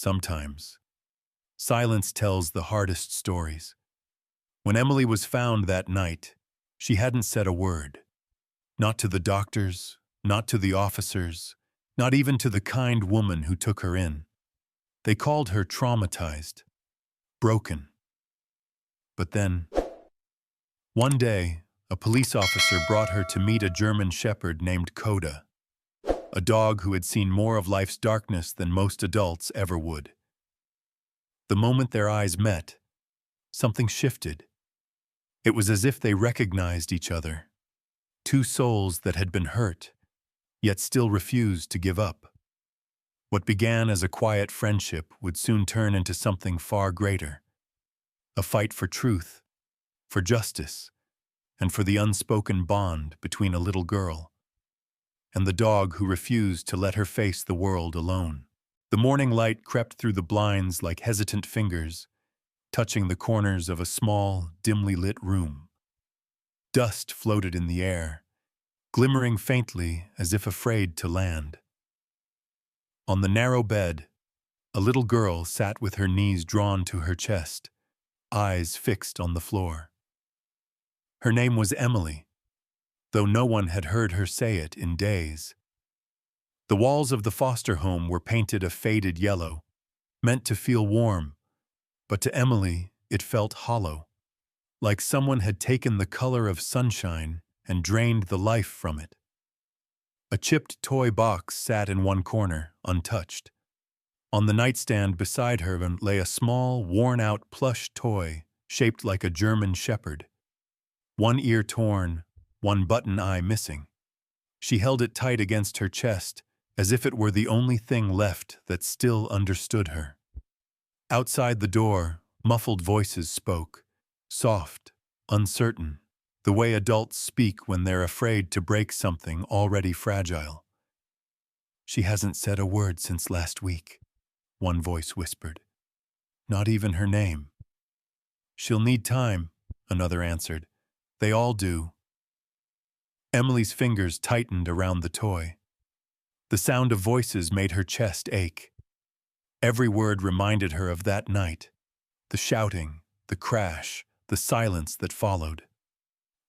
sometimes. Silence tells the hardest stories. When Emily was found that night, she hadn't said a word. Not to the doctors, not to the officers, not even to the kind woman who took her in. They called her traumatized, broken. But then, one day, a police officer brought her to meet a German shepherd named Coda, a dog who had seen more of life's darkness than most adults ever would. The moment their eyes met, something shifted. It was as if they recognized each other, two souls that had been hurt, yet still refused to give up. What began as a quiet friendship would soon turn into something far greater, a fight for truth, for justice, and for the unspoken bond between a little girl and the dog who refused to let her face the world alone. The morning light crept through the blinds like hesitant fingers, touching the corners of a small, dimly lit room. Dust floated in the air, glimmering faintly as if afraid to land. On the narrow bed, a little girl sat with her knees drawn to her chest, eyes fixed on the floor. Her name was Emily, though no one had heard her say it in days. The walls of the foster home were painted a faded yellow, meant to feel warm, but to Emily it felt hollow, like someone had taken the color of sunshine and drained the life from it. A chipped toy box sat in one corner, untouched. On the nightstand beside her lay a small, worn-out plush toy shaped like a German shepherd. One ear torn, one button eye missing. She held it tight against her chest, as if it were the only thing left that still understood her. Outside the door, muffled voices spoke, soft, uncertain, the way adults speak when they're afraid to break something already fragile. "She hasn't said a word since last week," one voice whispered. "Not even her name." "She'll need time," another answered. "They all do." Emily's fingers tightened around the toy. The sound of voices made her chest ache. Every word reminded her of that night, the shouting, the crash, the silence that followed.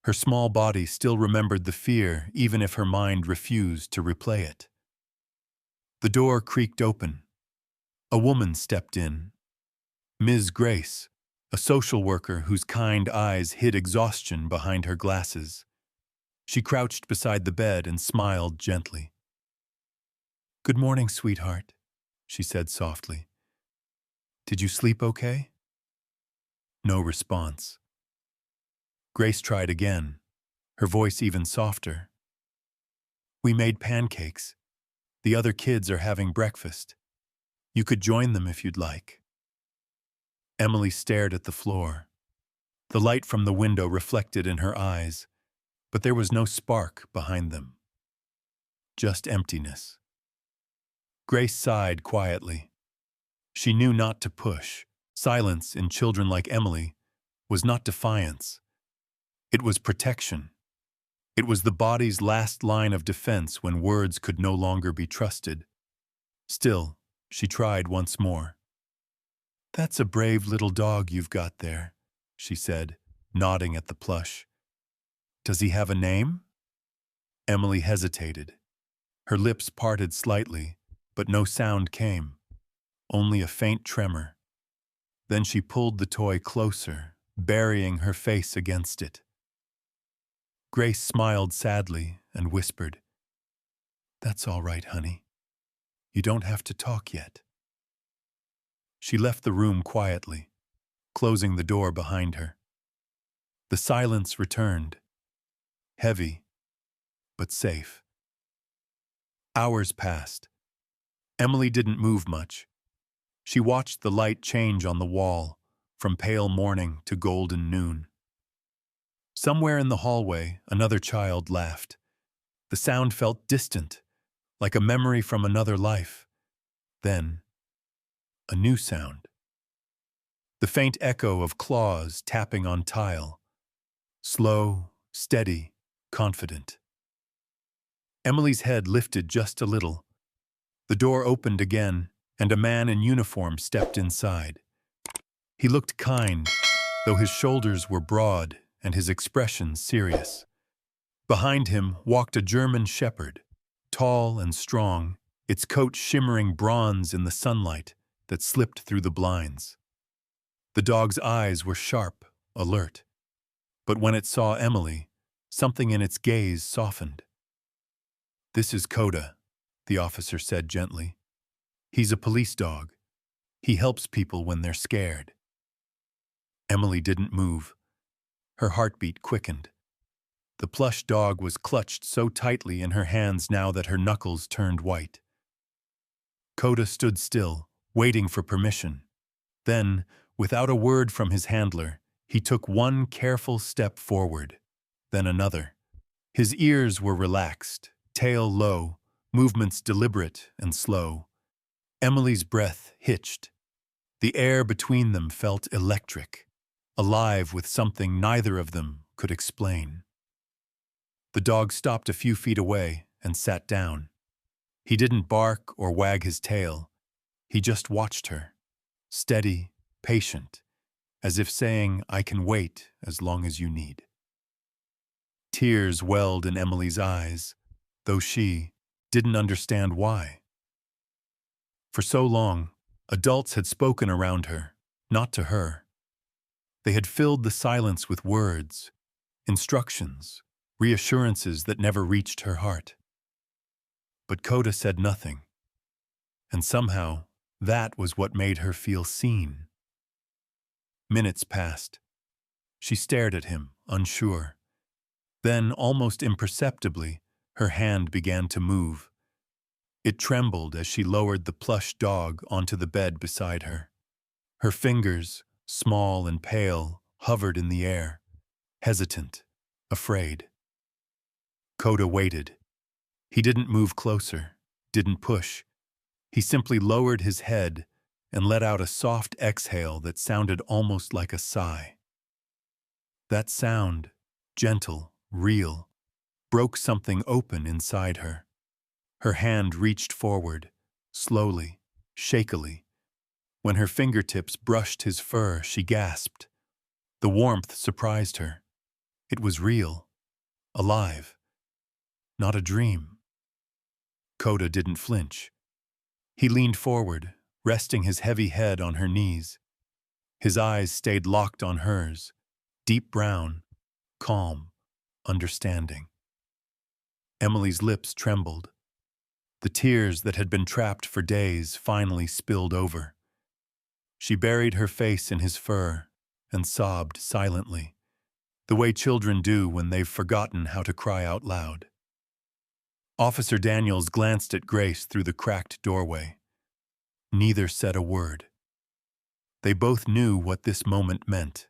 Her small body still remembered the fear even if her mind refused to replay it. The door creaked open. A woman stepped in. Ms. Grace, a social worker whose kind eyes hid exhaustion behind her glasses. She crouched beside the bed and smiled gently. "Good morning, sweetheart," she said softly. "Did you sleep okay?" No response. Grace tried again, her voice even softer. "We made pancakes. The other kids are having breakfast. You could join them if you'd like." Emily stared at the floor. The light from the window reflected in her eyes, but there was no spark behind them. Just emptiness. Grace sighed quietly. She knew not to push. Silence in children like Emily was not defiance. It was protection. It was the body's last line of defense when words could no longer be trusted. Still, she tried once more. "That's a brave little dog you've got there," she said, nodding at the plush. "Does he have a name?" Emily hesitated. Her lips parted slightly, but no sound came, only a faint tremor. Then she pulled the toy closer, burying her face against it. Grace smiled sadly and whispered, "That's all right, honey. You don't have to talk yet." She left the room quietly, closing the door behind her. The silence returned, heavy, but safe. Hours passed. Emily didn't move much. She watched the light change on the wall, from pale morning to golden noon. Somewhere in the hallway, another child laughed. The sound felt distant, like a memory from another life. Then, a new sound. The faint echo of claws tapping on tile. Slow, steady, confident. Emily's head lifted just a little. The door opened again, and a man in uniform stepped inside. He looked kind, though his shoulders were broad and his expression serious. Behind him walked a German shepherd, tall and strong, its coat shimmering bronze in the sunlight that slipped through the blinds. The dog's eyes were sharp, alert. But when it saw Emily, something in its gaze softened. "This is Coda," the officer said gently. "He's a police dog. He helps people when they're scared." Emily didn't move. Her heartbeat quickened. The plush dog was clutched so tightly in her hands now that her knuckles turned white. Coda stood still, waiting for permission. Then, without a word from his handler, he took one careful step forward, then another. His ears were relaxed, tail low, movements deliberate and slow. Emily's breath hitched. The air between them felt electric, alive with something neither of them could explain. The dog stopped a few feet away and sat down. He didn't bark or wag his tail. He just watched her, steady, patient, as if saying, "I can wait as long as you need." Tears welled in Emily's eyes, though she didn't understand why. For so long, adults had spoken around her, not to her. They had filled the silence with words, instructions, reassurances that never reached her heart. But Coda said nothing, and somehow that was what made her feel seen. Minutes passed. She stared at him, unsure. Then, almost imperceptibly, her hand began to move. It trembled as she lowered the plush dog onto the bed beside her. Her fingers, small and pale, hovered in the air, hesitant, afraid. Coda waited. He didn't move closer, didn't push. He simply lowered his head and let out a soft exhale that sounded almost like a sigh. That sound, gentle, real, broke something open inside her. Her hand reached forward, slowly, shakily. When her fingertips brushed his fur, she gasped. The warmth surprised her. It was real, alive, not a dream. Coda didn't flinch. He leaned forward, resting his heavy head on her knees. His eyes stayed locked on hers, deep brown, calm, understanding. Emily's lips trembled. The tears that had been trapped for days finally spilled over. She buried her face in his fur and sobbed silently, the way children do when they've forgotten how to cry out loud. Officer Daniels glanced at Grace through the cracked doorway. Neither said a word. They both knew what this moment meant.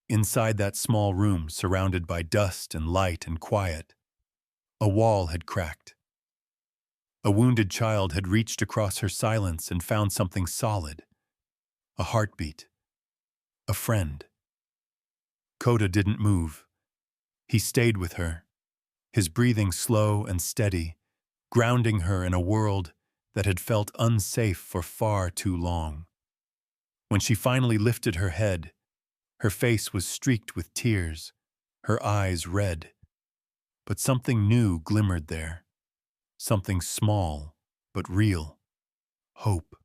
Inside that small room, surrounded by dust and light and quiet, a wall had cracked. A wounded child had reached across her silence and found something solid. A heartbeat. A friend. Coda didn't move. He stayed with her, his breathing slow and steady, grounding her in a world that had felt unsafe for far too long. When she finally lifted her head, her face was streaked with tears, her eyes red. But something new glimmered there. Something small, but real. Hope.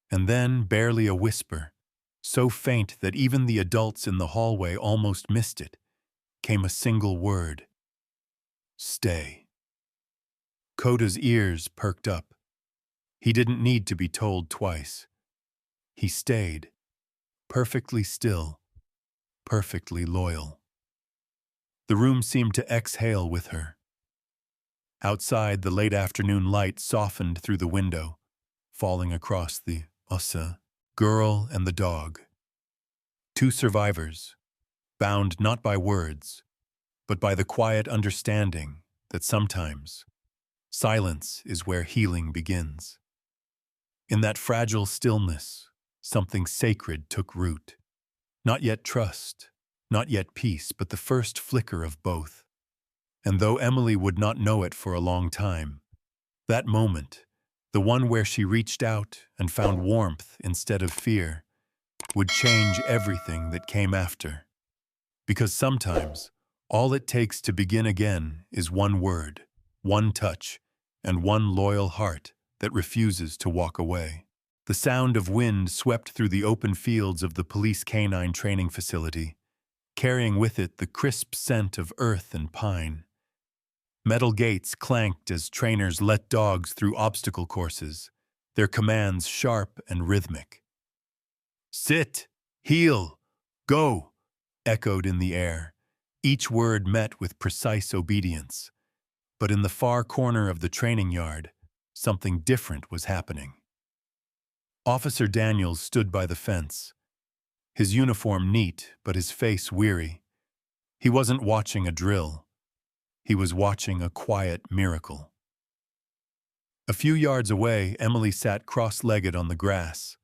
And then, barely a whisper, so faint that even the adults in the hallway almost missed it, came a single word. Stay. Coda's ears perked up. He didn't need to be told twice. He stayed, perfectly still, perfectly loyal. The room seemed to exhale with her. Outside, the late afternoon light softened through the window, falling across the girl and the dog. Two survivors, bound not by words, but by the quiet understanding that sometimes silence is where healing begins. In that fragile stillness, something sacred took root. Not yet trust, not yet peace, but the first flicker of both. And though Emily would not know it for a long time, that moment, The one where she reached out and found warmth instead of fear, would change everything that came after. Because sometimes, all it takes to begin again is one word, one touch, and one loyal heart that refuses to walk away. The sound of wind swept through the open fields of the police canine training facility, carrying with it the crisp scent of earth and pine. Metal gates clanked as trainers let dogs through obstacle courses, their commands sharp and rhythmic. "Sit! Heel! Go!" echoed in the air, each word met with precise obedience. But in the far corner of the training yard, something different was happening. Officer Daniels stood by the fence, his uniform neat but his face weary. He wasn't watching a drill. He was watching a quiet miracle. A few yards away, Emily sat cross-legged on the grass,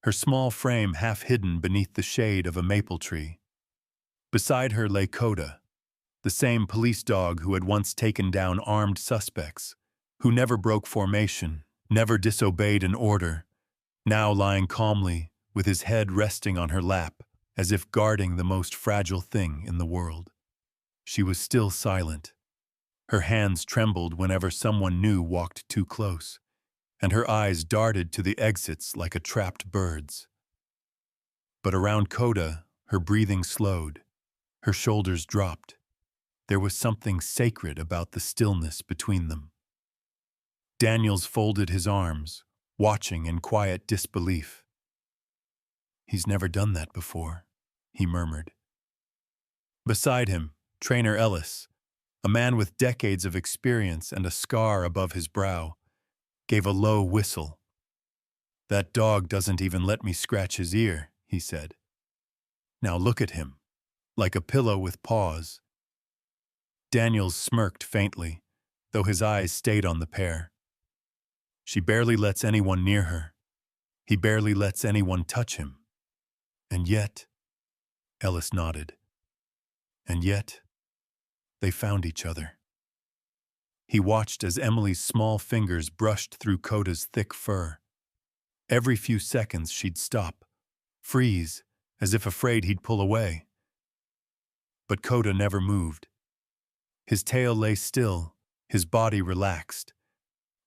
her small frame half hidden beneath the shade of a maple tree. Beside her lay Coda, the same police dog who had once taken down armed suspects, who never broke formation, never disobeyed an order, now lying calmly with his head resting on her lap, as if guarding the most fragile thing in the world. She was still silent. Her hands trembled whenever someone new walked too close, and her eyes darted to the exits like a trapped bird's. But around Coda, her breathing slowed, her shoulders dropped. There was something sacred about the stillness between them. Daniels folded his arms, watching in quiet disbelief. "He's never done that before," he murmured. Beside him, Trainer Ellis, a man with decades of experience and a scar above his brow, gave a low whistle. "That dog doesn't even let me scratch his ear," he said. "Now look at him, like a pillow with paws." Daniels smirked faintly, though his eyes stayed on the pair. "She barely lets anyone near her. He barely lets anyone touch him. And yet," Ellis nodded, "and yet, they found each other." He watched as Emily's small fingers brushed through Coda's thick fur. Every few seconds she'd stop, freeze, as if afraid he'd pull away. But Coda never moved. His tail lay still, his body relaxed,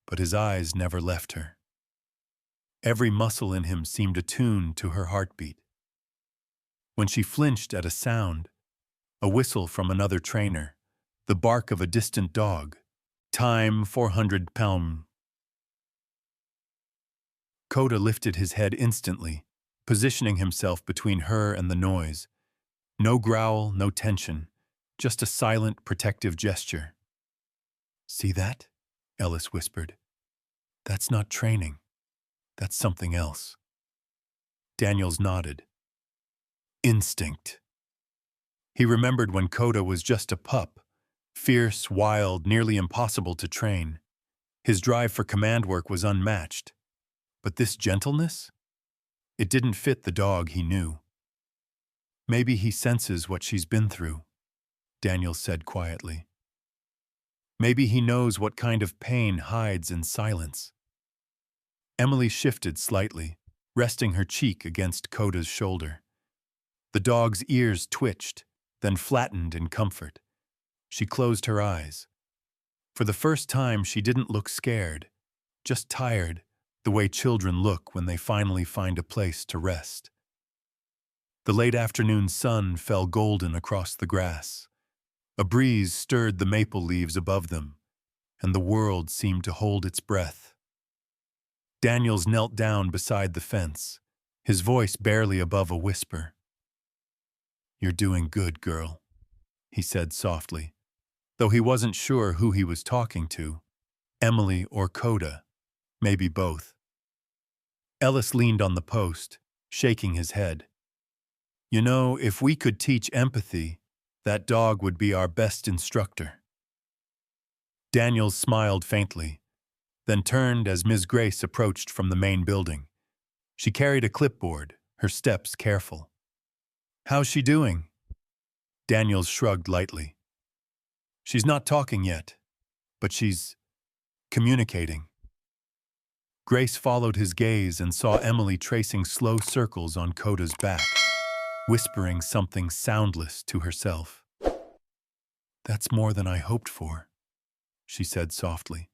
but his eyes never left her. Every muscle in him seemed attuned to her heartbeat. When she flinched at a sound, a whistle from another trainer, the bark of a distant dog, "Time 400 pound." Coda lifted his head instantly, positioning himself between her and the noise. No growl, no tension, just a silent, protective gesture. "See that?" Ellis whispered. "That's not training. That's something else." Daniels nodded. Instinct. He remembered when Coda was just a pup, fierce, wild, nearly impossible to train. His drive for command work was unmatched. But this gentleness? It didn't fit the dog he knew. "Maybe he senses what she's been through," Daniels said quietly. "Maybe he knows what kind of pain hides in silence." Emily shifted slightly, resting her cheek against Coda's shoulder. The dog's ears twitched, then flattened in comfort. She closed her eyes. For the first time, she didn't look scared, just tired, the way children look when they finally find a place to rest. The late afternoon sun fell golden across the grass. A breeze stirred the maple leaves above them, and the world seemed to hold its breath. Daniels knelt down beside the fence, his voice barely above a whisper. "You're doing good, girl," he said softly, though he wasn't sure who he was talking to, Emily or Coda, maybe both. Ellis leaned on the post, shaking his head. "You know, if we could teach empathy, that dog would be our best instructor." Daniels smiled faintly, then turned as Ms. Grace approached from the main building. She carried a clipboard, her steps careful. "How's she doing?" Daniels shrugged lightly. "She's not talking yet, but she's communicating." Grace followed his gaze and saw Emily tracing slow circles on Coda's back, whispering something soundless to herself. "That's more than I hoped for," she said softly.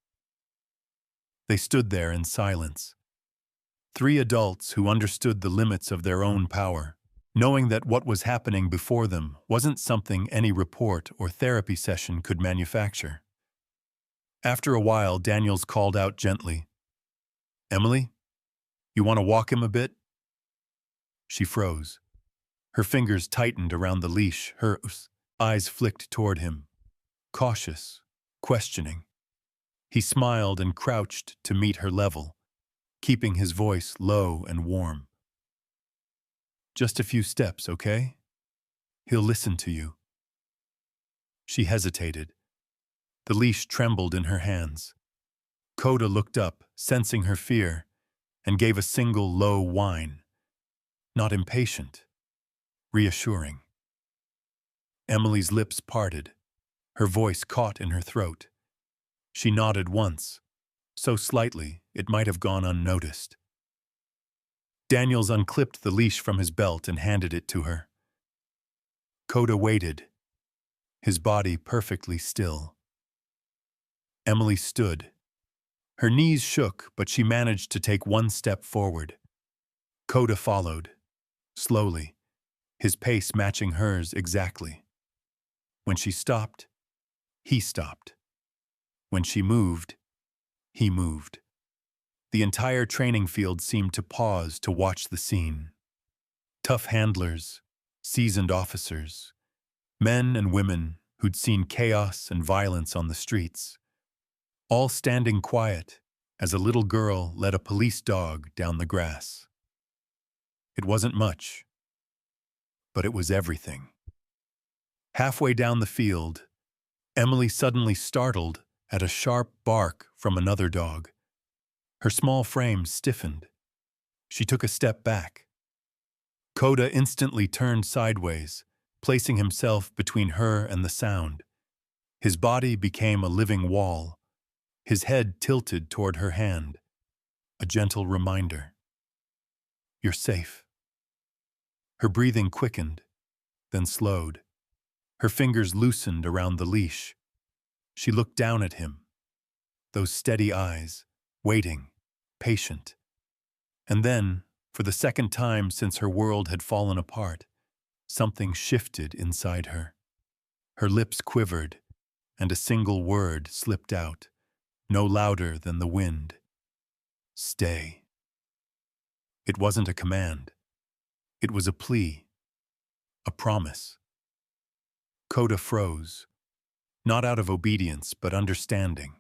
They stood there in silence. Three adults who understood the limits of their own power, knowing that what was happening before them wasn't something any report or therapy session could manufacture. After a while, Daniels called out gently, "Emily, you want to walk him a bit?" She froze. Her fingers tightened around the leash, her eyes flicked toward him, cautious, questioning. He smiled and crouched to meet her level, keeping his voice low and warm. "Just a few steps, okay? He'll listen to you." She hesitated. The leash trembled in her hands. Coda looked up, sensing her fear, and gave a single low whine. Not impatient, reassuring. Emily's lips parted, her voice caught in her throat. She nodded once, so slightly it might have gone unnoticed. Daniels unclipped the leash from his belt and handed it to her. Coda waited, his body perfectly still. Emily stood. Her knees shook, but she managed to take one step forward. Coda followed, slowly, his pace matching hers exactly. When she stopped, he stopped. When she moved, he moved. The entire training field seemed to pause to watch the scene. Tough handlers, seasoned officers, men and women who'd seen chaos and violence on the streets, all standing quiet as a little girl led a police dog down the grass. It wasn't much, but it was everything. Halfway down the field, Emily suddenly startled at a sharp bark from another dog. Her small frame stiffened. She took a step back. Coda instantly turned sideways, placing himself between her and the sound. His body became a living wall, his head tilted toward her hand. A gentle reminder. "You're safe." Her breathing quickened, then slowed. Her fingers loosened around the leash. She looked down at him, those steady eyes, waiting, patient. And then, for the second time since her world had fallen apart, something shifted inside her. Her lips quivered, and a single word slipped out, no louder than the wind. "Stay." It wasn't a command. It was a plea, a promise. Coda froze, not out of obedience but understanding.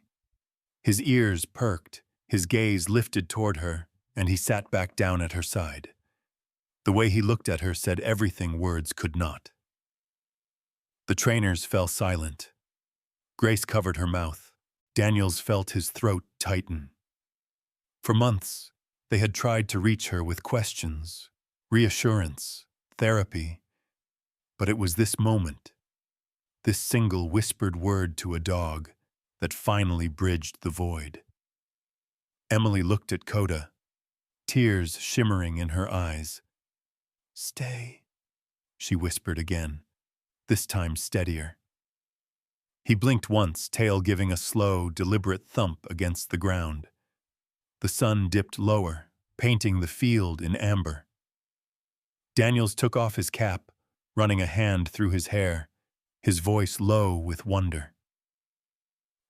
His ears perked, his gaze lifted toward her, and he sat back down at her side. The way he looked at her said everything words could not. The trainers fell silent. Grace covered her mouth. Daniels felt his throat tighten. For months, they had tried to reach her with questions, reassurance, therapy. But it was this moment, this single whispered word to a dog, that finally bridged the void. Emily looked at Coda, tears shimmering in her eyes. "Stay," she whispered again, this time steadier. He blinked once, tail giving a slow, deliberate thump against the ground. The sun dipped lower, painting the field in amber. Daniels took off his cap, running a hand through his hair, his voice low with wonder.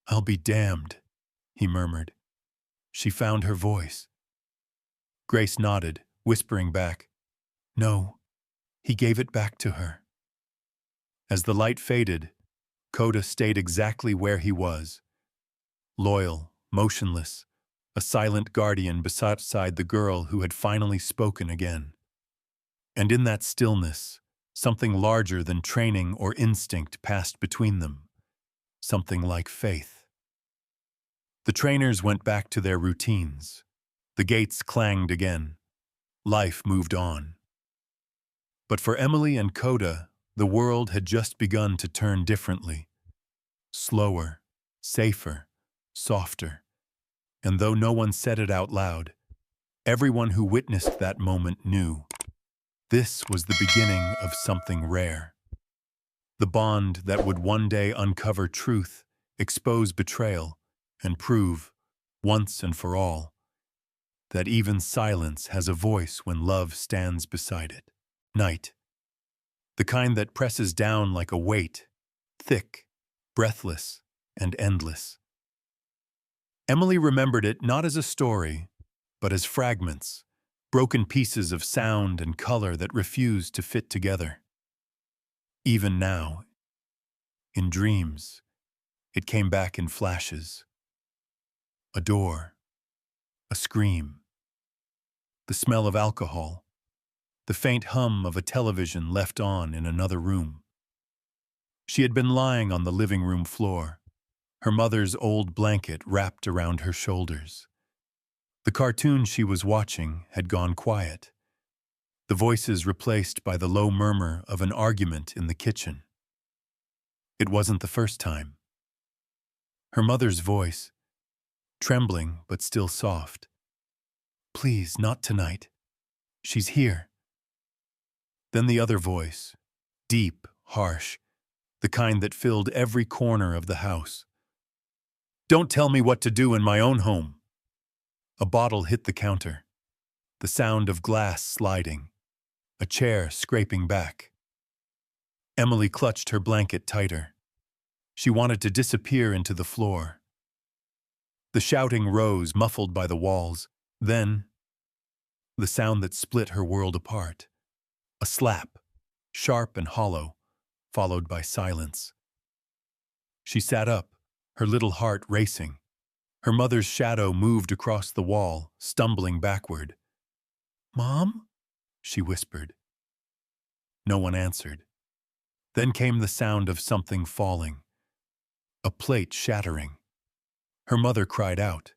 "I'll be damned," he murmured. She found her voice. Grace nodded, whispering back, "No." He gave it back to her. As the light faded, Coda stayed exactly where he was. Loyal, motionless, a silent guardian beside the girl who had finally spoken again. And in that stillness, something larger than training or instinct passed between them, something like faith. The trainers went back to their routines. The gates clanged again. Life moved on. But for Emily and Coda, the world had just begun to turn differently. Slower, safer, softer. And though no one said it out loud, everyone who witnessed that moment knew this was the beginning of something rare. The bond that would one day uncover truth, expose betrayal, and prove, once and for all, that even silence has a voice when love stands beside it. Night. The kind that presses down like a weight, thick, breathless, and endless. Emily remembered it not as a story, but as fragments, broken pieces of sound and color that refused to fit together. Even now, in dreams, it came back in flashes. A door, a scream, the smell of alcohol, the faint hum of a television left on in another room. She had been lying on the living room floor, her mother's old blanket wrapped around her shoulders. The cartoon she was watching had gone quiet, the voices replaced by the low murmur of an argument in the kitchen. It wasn't the first time. Her mother's voice, trembling but still soft. "Please, not tonight. She's here." Then the other voice, deep, harsh, the kind that filled every corner of the house. "Don't tell me what to do in my own home." A bottle hit the counter, the sound of glass sliding, a chair scraping back. Emily clutched her blanket tighter. She wanted to disappear into the floor. The shouting rose, muffled by the walls. Then, the sound that split her world apart. A slap, sharp and hollow, followed by silence. She sat up, her little heart racing. Her mother's shadow moved across the wall, stumbling backward. "Mom?" she whispered. No one answered. Then came the sound of something falling, a plate shattering. Her mother cried out.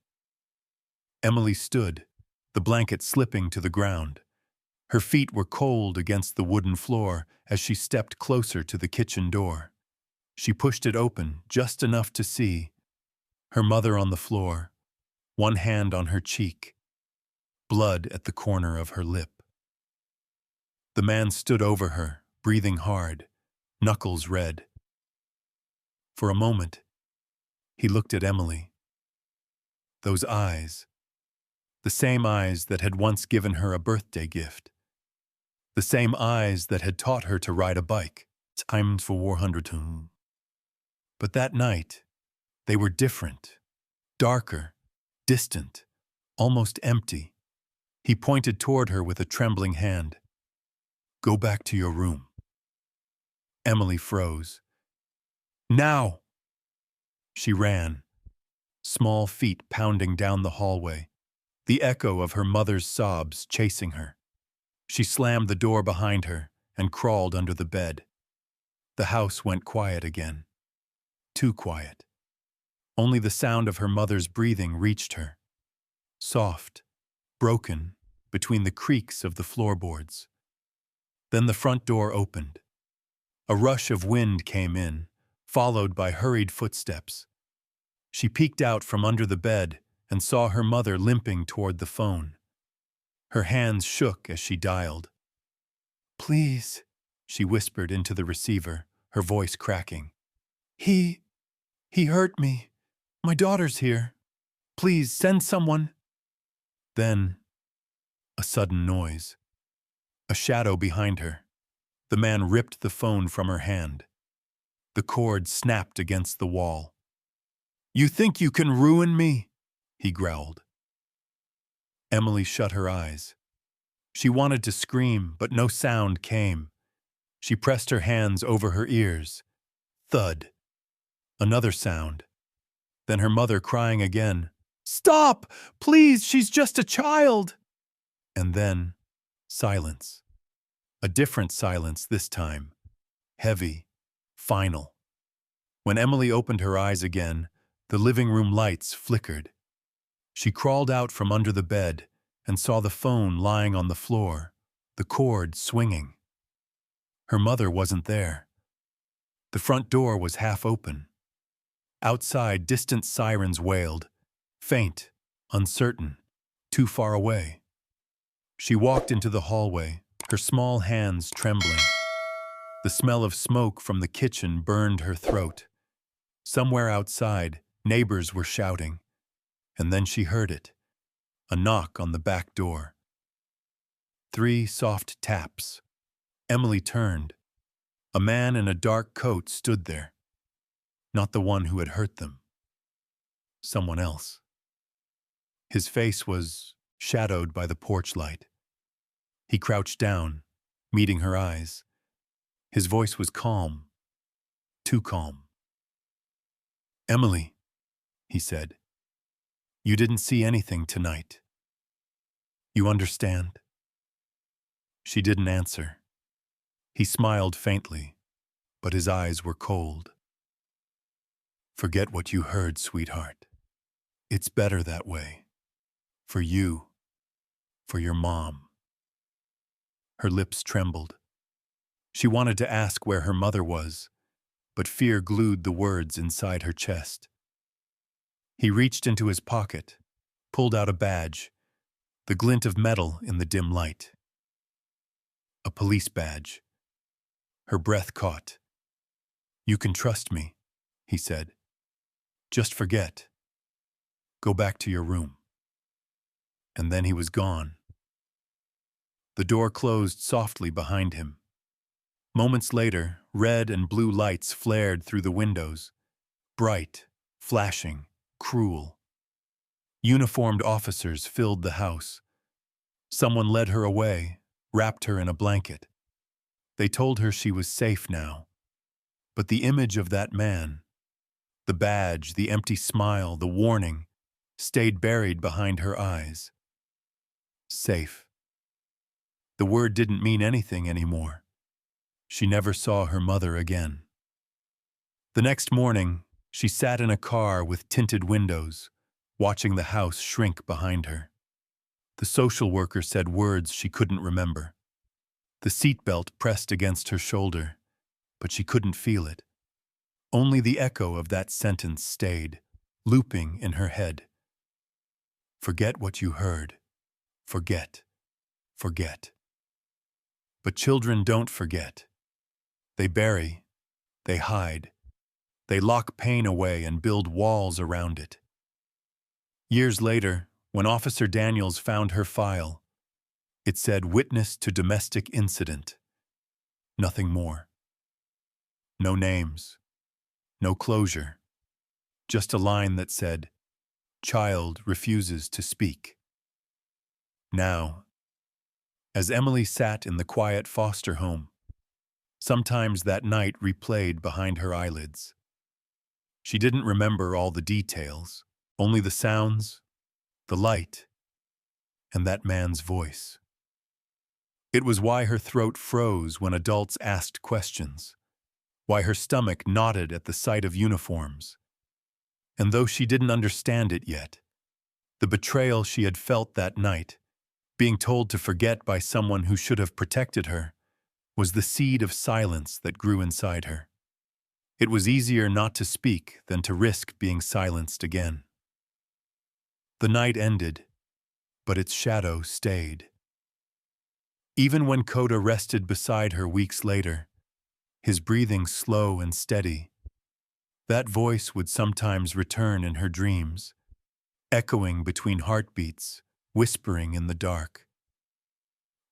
Emily stood, the blanket slipping to the ground. Her feet were cold against the wooden floor as she stepped closer to the kitchen door. She pushed it open just enough to see her mother on the floor, one hand on her cheek, blood at the corner of her lip. The man stood over her, breathing hard, knuckles red. For a moment, he looked at Emily. Those eyes, the same eyes that had once given her a birthday gift. The same eyes that had taught her to ride a bike. Time for 100. But that night, they were different, darker, distant, almost empty. He pointed toward her with a trembling hand. "Go back to your room." Emily froze. "Now!" She ran, small feet pounding down the hallway, the echo of her mother's sobs chasing her. She slammed the door behind her and crawled under the bed. The house went quiet again. Too quiet. Only the sound of her mother's breathing reached her. Soft, broken, between the creaks of the floorboards. Then the front door opened. A rush of wind came in, followed by hurried footsteps. She peeked out from under the bed and saw her mother limping toward the phone. Her hands shook as she dialed. "Please," she whispered into the receiver, her voice cracking. He hurt me. My daughter's here. Please, send someone." Then, a sudden noise. A shadow behind her. The man ripped the phone from her hand. The cord snapped against the wall. "You think you can ruin me?" he growled. Emily shut her eyes. She wanted to scream, but no sound came. She pressed her hands over her ears. Thud. Another sound. Then her mother crying again. "Stop! Please, she's just a child!" And then, silence. A different silence this time. Heavy, final. When Emily opened her eyes again, the living room lights flickered. She crawled out from under the bed and saw the phone lying on the floor, the cord swinging. Her mother wasn't there. The front door was half open. Outside, distant sirens wailed, faint, uncertain, too far away. She walked into the hallway, her small hands trembling. The smell of smoke from the kitchen burned her throat. Somewhere outside, neighbors were shouting. And then she heard it, a knock on the back door. 3 soft taps. Emily turned. A man in a dark coat stood there. Not the one who had hurt them. Someone else. His face was shadowed by the porch light. He crouched down, meeting her eyes. His voice was calm, too calm. "Emily," he said, "you didn't see anything tonight. You understand?" She didn't answer. He smiled faintly, but his eyes were cold. "Forget what you heard, sweetheart. It's better that way. For you, for your mom." Her lips trembled. She wanted to ask where her mother was, but fear glued the words inside her chest. He reached into his pocket, pulled out a badge, the glint of metal in the dim light. A police badge. Her breath caught. "You can trust me," he said. "Just forget. Go back to your room." And then he was gone. The door closed softly behind him. Moments later, red and blue lights flared through the windows, bright, flashing, cruel. Uniformed officers filled the house. Someone led her away, wrapped her in a blanket. They told her she was safe now. But the image of that man, the badge, the empty smile, the warning, stayed buried behind her eyes. Safe. The word didn't mean anything anymore. She never saw her mother again. The next morning, she sat in a car with tinted windows, watching the house shrink behind her. The social worker said words she couldn't remember. The seatbelt pressed against her shoulder, but she couldn't feel it. Only the echo of that sentence stayed, looping in her head. Forget what you heard. Forget. Forget. But children don't forget. They bury. They hide. They lock pain away and build walls around it. Years later, when Officer Daniels found her file, it said witness to domestic incident. Nothing more. No names. No closure. Just a line that said, child refuses to speak. Now, as Emily sat in the quiet foster home, sometimes that night replayed behind her eyelids. She didn't remember all the details, only the sounds, the light, and that man's voice. It was why her throat froze when adults asked questions, why her stomach knotted at the sight of uniforms. And though she didn't understand it yet, the betrayal she had felt that night, being told to forget by someone who should have protected her, was the seed of silence that grew inside her. It was easier not to speak than to risk being silenced again. The night ended, but its shadow stayed. Even when Coda rested beside her weeks later, his breathing slow and steady, that voice would sometimes return in her dreams, echoing between heartbeats, whispering in the dark.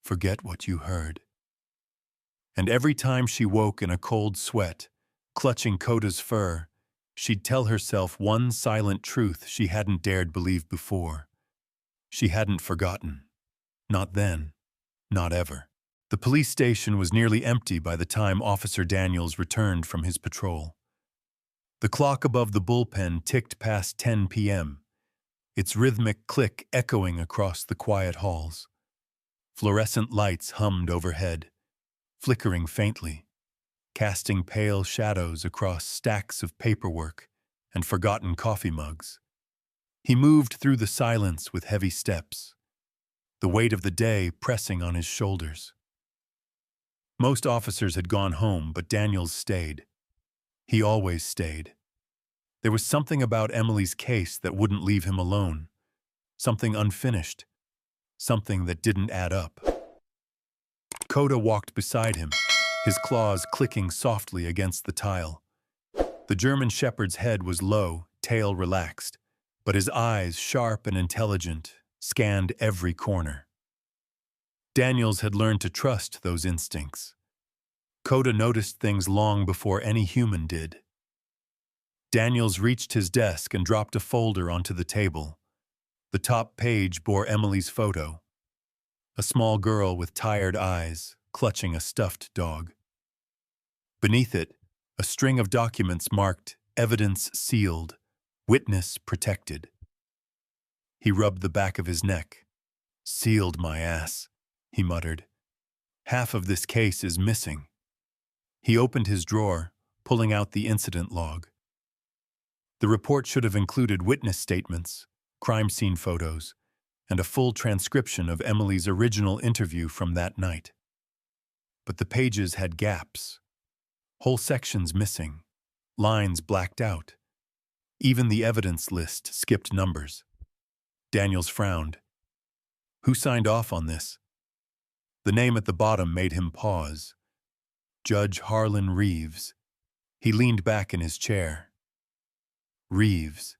Forget what you heard. And every time she woke in a cold sweat, clutching Coda's fur, she'd tell herself one silent truth she hadn't dared believe before. She hadn't forgotten. Not then. Not ever. The police station was nearly empty by the time Officer Daniels returned from his patrol. The clock above the bullpen ticked past 10 p.m., its rhythmic click echoing across the quiet halls. Fluorescent lights hummed overhead, flickering faintly, casting pale shadows across stacks of paperwork and forgotten coffee mugs. He moved through the silence with heavy steps, the weight of the day pressing on his shoulders. Most officers had gone home, but Daniels stayed. He always stayed. There was something about Emily's case that wouldn't leave him alone. something unfinished, something that didn't add up. Coda walked beside him, his claws clicking softly against the tile. The German shepherd's head was low, tail relaxed, but his eyes, sharp and intelligent, scanned every corner. Daniels had learned to trust those instincts. Coda noticed things long before any human did. Daniels reached his desk and dropped a folder onto the table. The top page bore Emily's photo, a small girl with tired eyes, clutching a stuffed dog. Beneath it, a string of documents marked "Evidence Sealed, Witness Protected." He rubbed the back of his neck. "Sealed my ass," he muttered. "Half of this case is missing." He opened his drawer, pulling out the incident log. The report should have included witness statements, crime scene photos, and a full transcription of Emily's original interview from that night. But the pages had gaps, whole sections missing, lines blacked out. Even the evidence list skipped numbers. Daniels frowned. Who signed off on this? The name at the bottom made him pause. Judge Harlan Reeves. He leaned back in his chair. Reeves.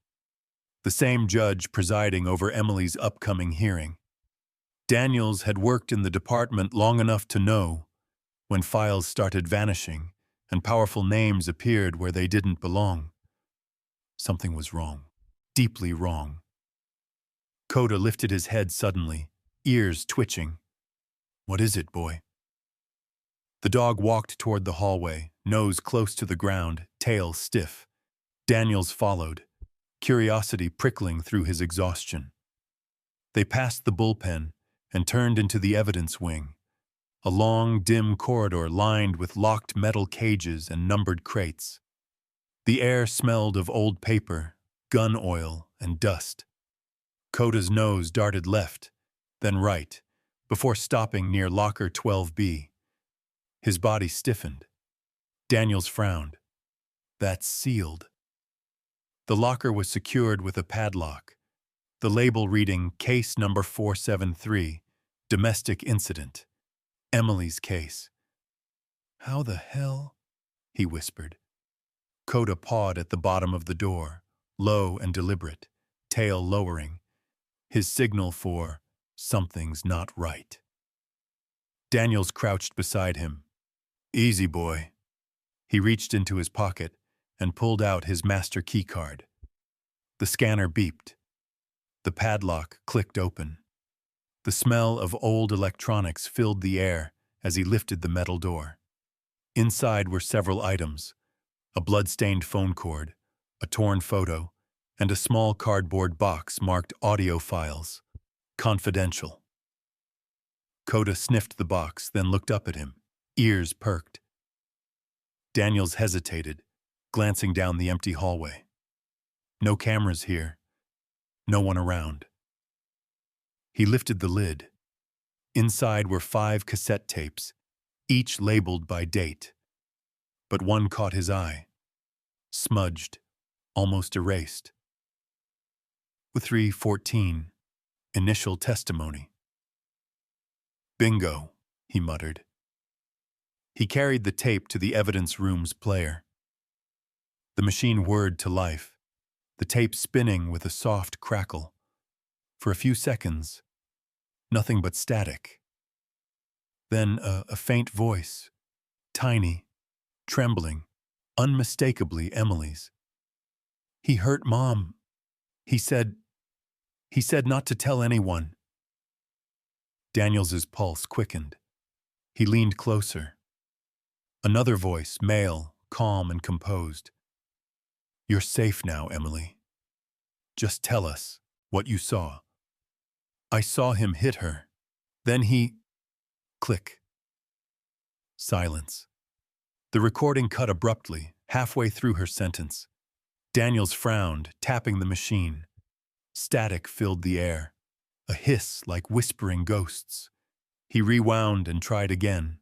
The same judge presiding over Emily's upcoming hearing. Daniels had worked in the department long enough to know when files started vanishing and powerful names appeared where they didn't belong. Something was wrong, deeply wrong. Coda lifted his head suddenly, ears twitching. "What is it, boy?" The dog walked toward the hallway, nose close to the ground, tail stiff. Daniels followed, curiosity prickling through his exhaustion. They passed the bullpen and turned into the evidence wing, a long, dim corridor lined with locked metal cages and numbered crates. The air smelled of old paper, gun oil, and dust. Coda's nose darted left, then right, before stopping near locker 12B. His body stiffened. Daniels frowned. "That's sealed." The locker was secured with a padlock, the label reading Case Number 473, Domestic Incident, Emily's case. "How the hell?" he whispered. Coda pawed at the bottom of the door, low and deliberate, tail lowering, his signal for something's not right. Daniels crouched beside him. "Easy, boy." He reached into his pocket and pulled out his master key card. The scanner beeped. The padlock clicked open. The smell of old electronics filled the air as he lifted the metal door. Inside were several items: a blood-stained phone cord, a torn photo, and a small cardboard box marked audio files. Confidential. Coda sniffed the box, then looked up at him, ears perked. Daniels hesitated, glancing down the empty hallway. No cameras here. No one around. He lifted the lid. Inside were 5 cassette tapes, each labeled by date. But one caught his eye. Smudged, almost erased. 314. Initial testimony. "Bingo," he muttered. He carried the tape to the evidence room's player. The machine whirred to life, the tape spinning with a soft crackle. For a few seconds, nothing but static. Then a faint voice, tiny, trembling, unmistakably Emily's. "He hurt Mom. He said not to tell anyone." Daniels's pulse quickened. He leaned closer. Another voice, male, calm and composed. "You're safe now, Emily. Just tell us what you saw." "I saw him hit her. Then he..." Click. Silence. The recording cut abruptly, halfway through her sentence. Daniels frowned, tapping the machine. Static filled the air, a hiss like whispering ghosts. He rewound and tried again.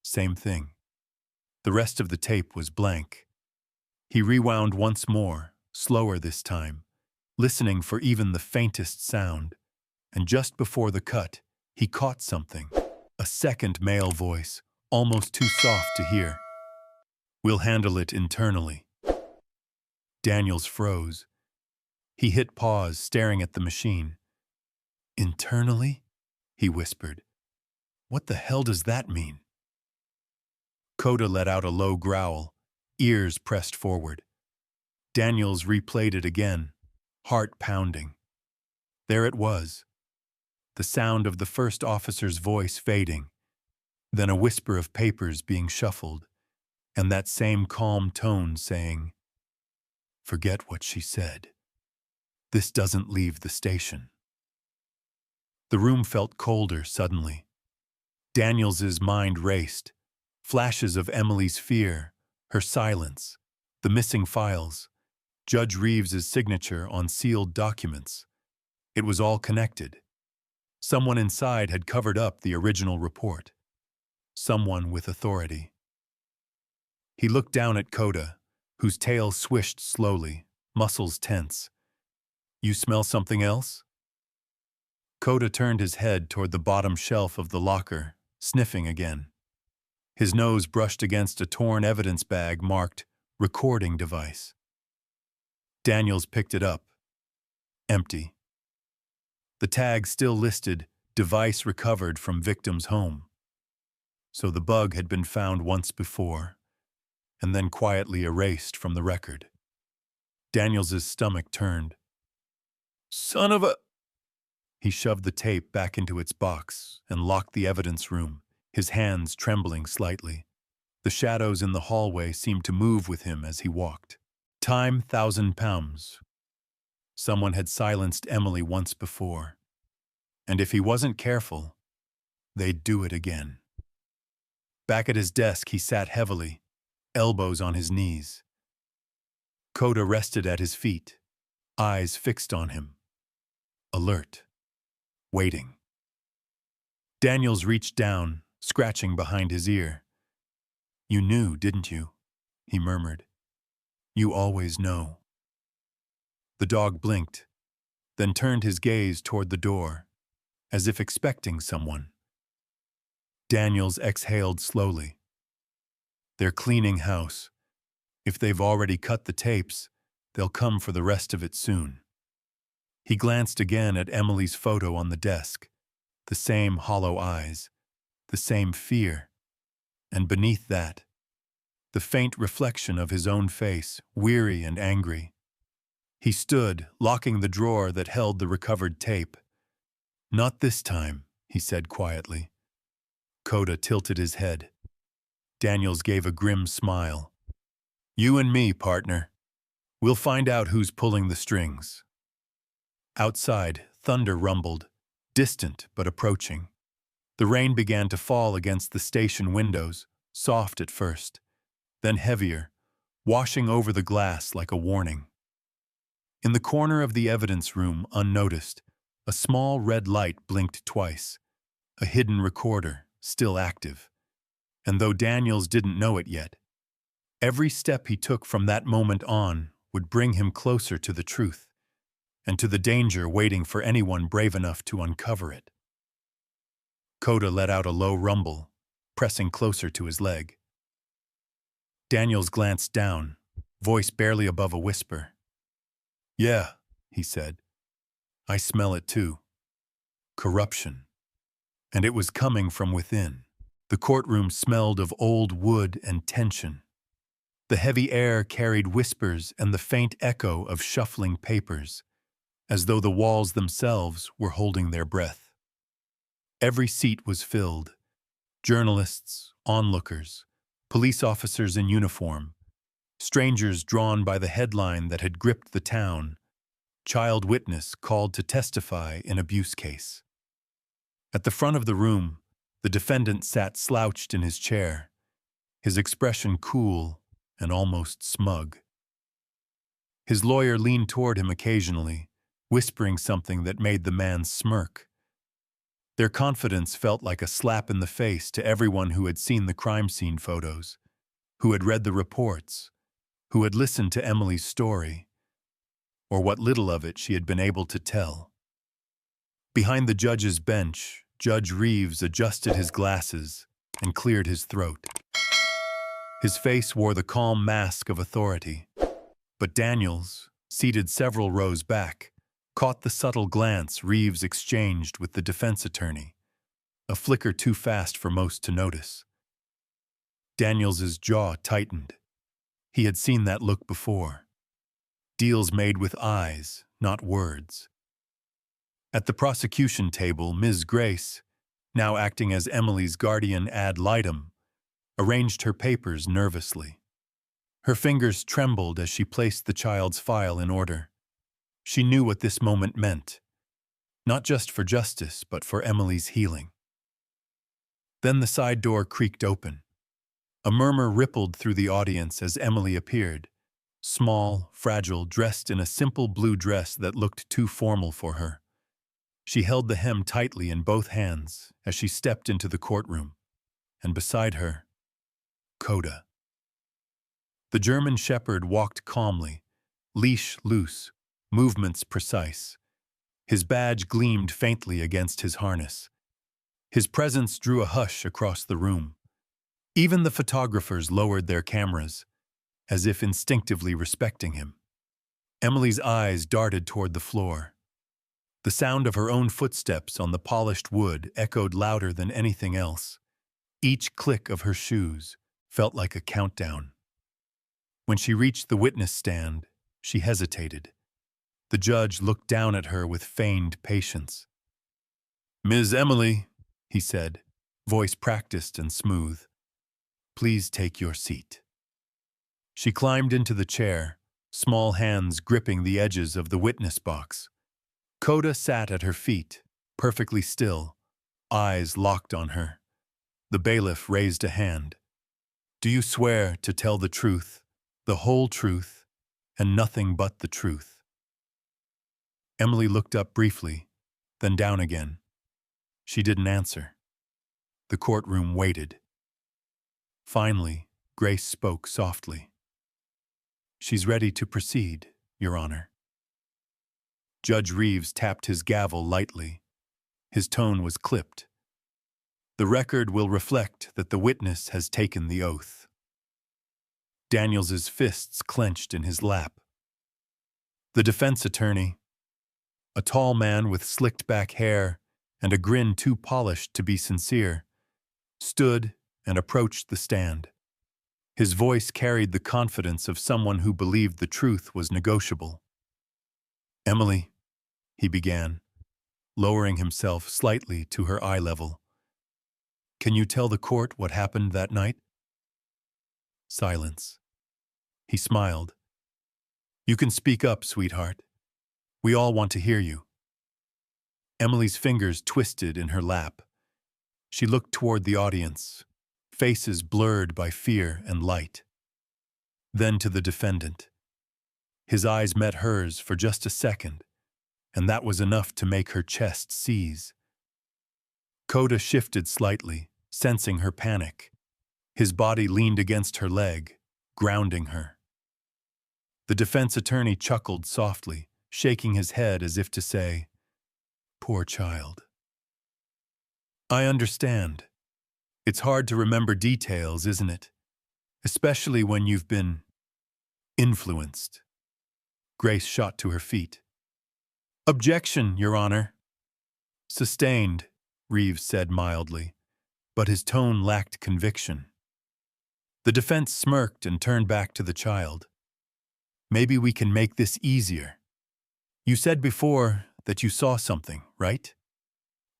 Same thing. The rest of the tape was blank. He rewound once more, slower this time, listening for even the faintest sound, and just before the cut, he caught something. A second male voice, almost too soft to hear. "We'll handle it internally." Daniels froze. He hit pause, staring at the machine. "Internally?" he whispered. "What the hell does that mean?" Coda let out a low growl, ears pressed forward. Daniels replayed it again, heart pounding. There it was, the sound of the first officer's voice fading, then a whisper of papers being shuffled, and that same calm tone saying, "Forget what she said. This doesn't leave the station." The room felt colder suddenly. Daniels's mind raced, flashes of Emily's fear, her silence, the missing files, Judge Reeves's signature on sealed documents. It was all connected. Someone inside had covered up the original report. Someone with authority. He looked down at Coda, whose tail swished slowly, muscles tense. "You smell something else?" Coda turned his head toward the bottom shelf of the locker, sniffing again. His nose brushed against a torn evidence bag marked "recording device." Daniels picked it up. Empty. The tag still listed "device recovered from victim's home." So the bug had been found once before, and then quietly erased from the record. Daniels's stomach turned. "Son of a—" He shoved the tape back into its box and locked the evidence room, his hands trembling slightly. The shadows in the hallway seemed to move with him as he walked. Time, £1,000. Someone had silenced Emily once before. And if he wasn't careful, they'd do it again. Back at his desk, he sat heavily, elbows on his knees. Coda rested at his feet, eyes fixed on him. Alert. Waiting. Daniels reached down, scratching behind his ear. "You knew, didn't you?" he murmured. "You always know." The dog blinked, then turned his gaze toward the door, as if expecting someone. Daniels exhaled slowly. "They're cleaning house. If they've already cut the tapes, they'll come for the rest of it soon." He glanced again at Emily's photo on the desk, the same hollow eyes, the same fear, and beneath that, the faint reflection of his own face, weary and angry. He stood, locking the drawer that held the recovered tape. "Not this time," he said quietly. Coda tilted his head. Daniels gave a grim smile. "You and me, partner. We'll find out who's pulling the strings." Outside, thunder rumbled, distant but approaching. The rain began to fall against the station windows, soft at first, then heavier, washing over the glass like a warning. In the corner of the evidence room, unnoticed, a small red light blinked twice, a hidden recorder, still active. And though Daniels didn't know it yet, every step he took from that moment on would bring him closer to the truth, and to the danger waiting for anyone brave enough to uncover it. Coda let out a low rumble, pressing closer to his leg. Daniels glanced down, voice barely above a whisper. "Yeah," he said. "I smell it too. Corruption. And it was coming from within." The courtroom smelled of old wood and tension. The heavy air carried whispers and the faint echo of shuffling papers, as though the walls themselves were holding their breath. Every seat was filled. Journalists, onlookers, police officers in uniform, strangers drawn by the headline that had gripped the town, child witness called to testify in abuse case. At the front of the room, the defendant sat slouched in his chair, his expression cool and almost smug. His lawyer leaned toward him occasionally, whispering something that made the man smirk. Their confidence felt like a slap in the face to everyone who had seen the crime scene photos, who had read the reports, who had listened to Emily's story. or what little of it she had been able to tell. Behind the judge's bench, Judge Reeves adjusted his glasses and cleared his throat. His face wore the calm mask of authority, but Daniels, seated several rows back, caught the subtle glance Reeves exchanged with the defense attorney, a flicker too fast for most to notice. Daniels's jaw tightened. He had seen that look before. Deals made with eyes, not words. At the prosecution table, Ms. Grace, now acting as Emily's guardian ad litem, arranged her papers nervously. Her fingers trembled as she placed the child's file in order. She knew what this moment meant, not just for justice, but for Emily's healing. Then the side door creaked open. A murmur rippled through the audience as Emily appeared, small, fragile, dressed in a simple blue dress that looked too formal for her. She held the hem tightly in both hands as she stepped into the courtroom, and beside her, Coda. The German shepherd walked calmly, leash loose, movements precise. His badge gleamed faintly against his harness. His presence drew a hush across the room. Even the photographers lowered their cameras, as if instinctively respecting him. Emily's eyes darted toward the floor. The sound of her own footsteps on the polished wood echoed louder than anything else. Each click of her shoes felt like a countdown. When she reached the witness stand, she hesitated. The judge looked down at her with feigned patience. "Ms. Emily," he said, voice practiced and smooth, "please take your seat." She climbed into the chair, small hands gripping the edges of the witness box. Coda sat at her feet, perfectly still, eyes locked on her. The bailiff raised a hand. "Do you swear to tell the truth, the whole truth, and nothing but the truth?" Emily looked up briefly, then down again. She didn't answer. The courtroom waited. Finally, Grace spoke softly. "She's ready to proceed, Your Honor." Judge Reeves tapped his gavel lightly. His tone was clipped. "The record will reflect that the witness has taken the oath." Daniels's fists clenched in his lap. The defense attorney, a tall man with slicked-back hair and a grin too polished to be sincere, stood and approached the stand. His voice carried the confidence of someone who believed the truth was negotiable. "Emily," he began, lowering himself slightly to her eye level, "can you tell the court what happened that night?" Silence. He smiled. "You can speak up, sweetheart. We all want to hear you." Emily's fingers twisted in her lap. She looked toward the audience, faces blurred by fear and light. Then to the defendant. His eyes met hers for just a second, and that was enough to make her chest seize. Coda shifted slightly, sensing her panic. His body leaned against her leg, grounding her. The defense attorney chuckled softly, shaking his head as if to say, "Poor child." "I understand. It's hard to remember details, isn't it? Especially when you've been influenced." Grace shot to her feet. "Objection, Your Honor." "Sustained," Reeves said mildly, but his tone lacked conviction. The defense smirked and turned back to the child. "Maybe we can make this easier. You said before that you saw something, right?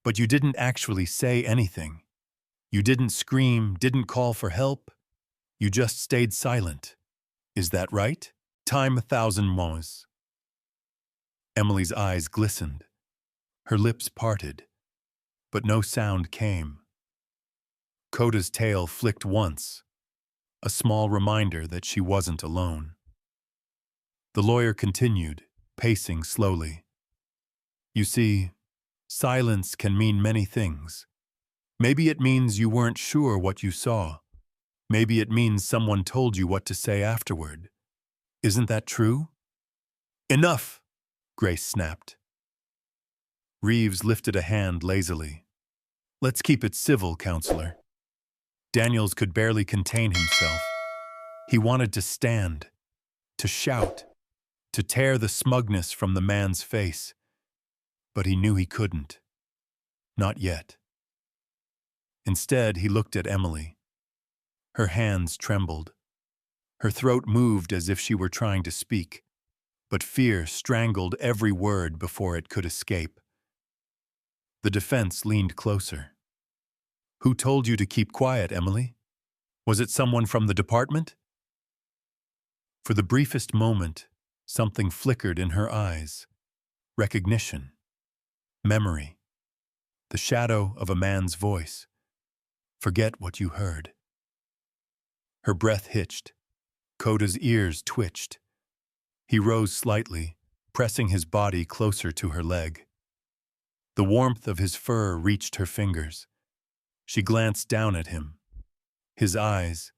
But you didn't actually say anything. You didn't scream, didn't call for help. You just stayed silent. Is that right? Time 1,000 mots." Emily's eyes glistened. Her lips parted, but no sound came. Coda's tail flicked once, a small reminder that she wasn't alone. The lawyer continued, pacing slowly. "You see, silence can mean many things. Maybe it means you weren't sure what you saw. Maybe it means someone told you what to say afterward. Isn't that true?" "Enough!" Grace snapped. Reeves lifted a hand lazily. Let's keep it civil, counselor. Daniels could barely contain himself. He wanted to stand, to shout, to tear the smugness from the man's face. But he knew he couldn't. Not yet. Instead, he looked at Emily. Her hands trembled. Her throat moved as if she were trying to speak, but fear strangled every word before it could escape. The defense leaned closer. Who told you to keep quiet, Emily? Was it someone from the department? For the briefest moment, something flickered in her eyes. Recognition. Memory. The shadow of a man's voice. Forget what you heard. Her breath hitched. Coda's ears twitched. He rose slightly, pressing his body closer to her leg. The warmth of his fur reached her fingers. She glanced down at him. His eyes,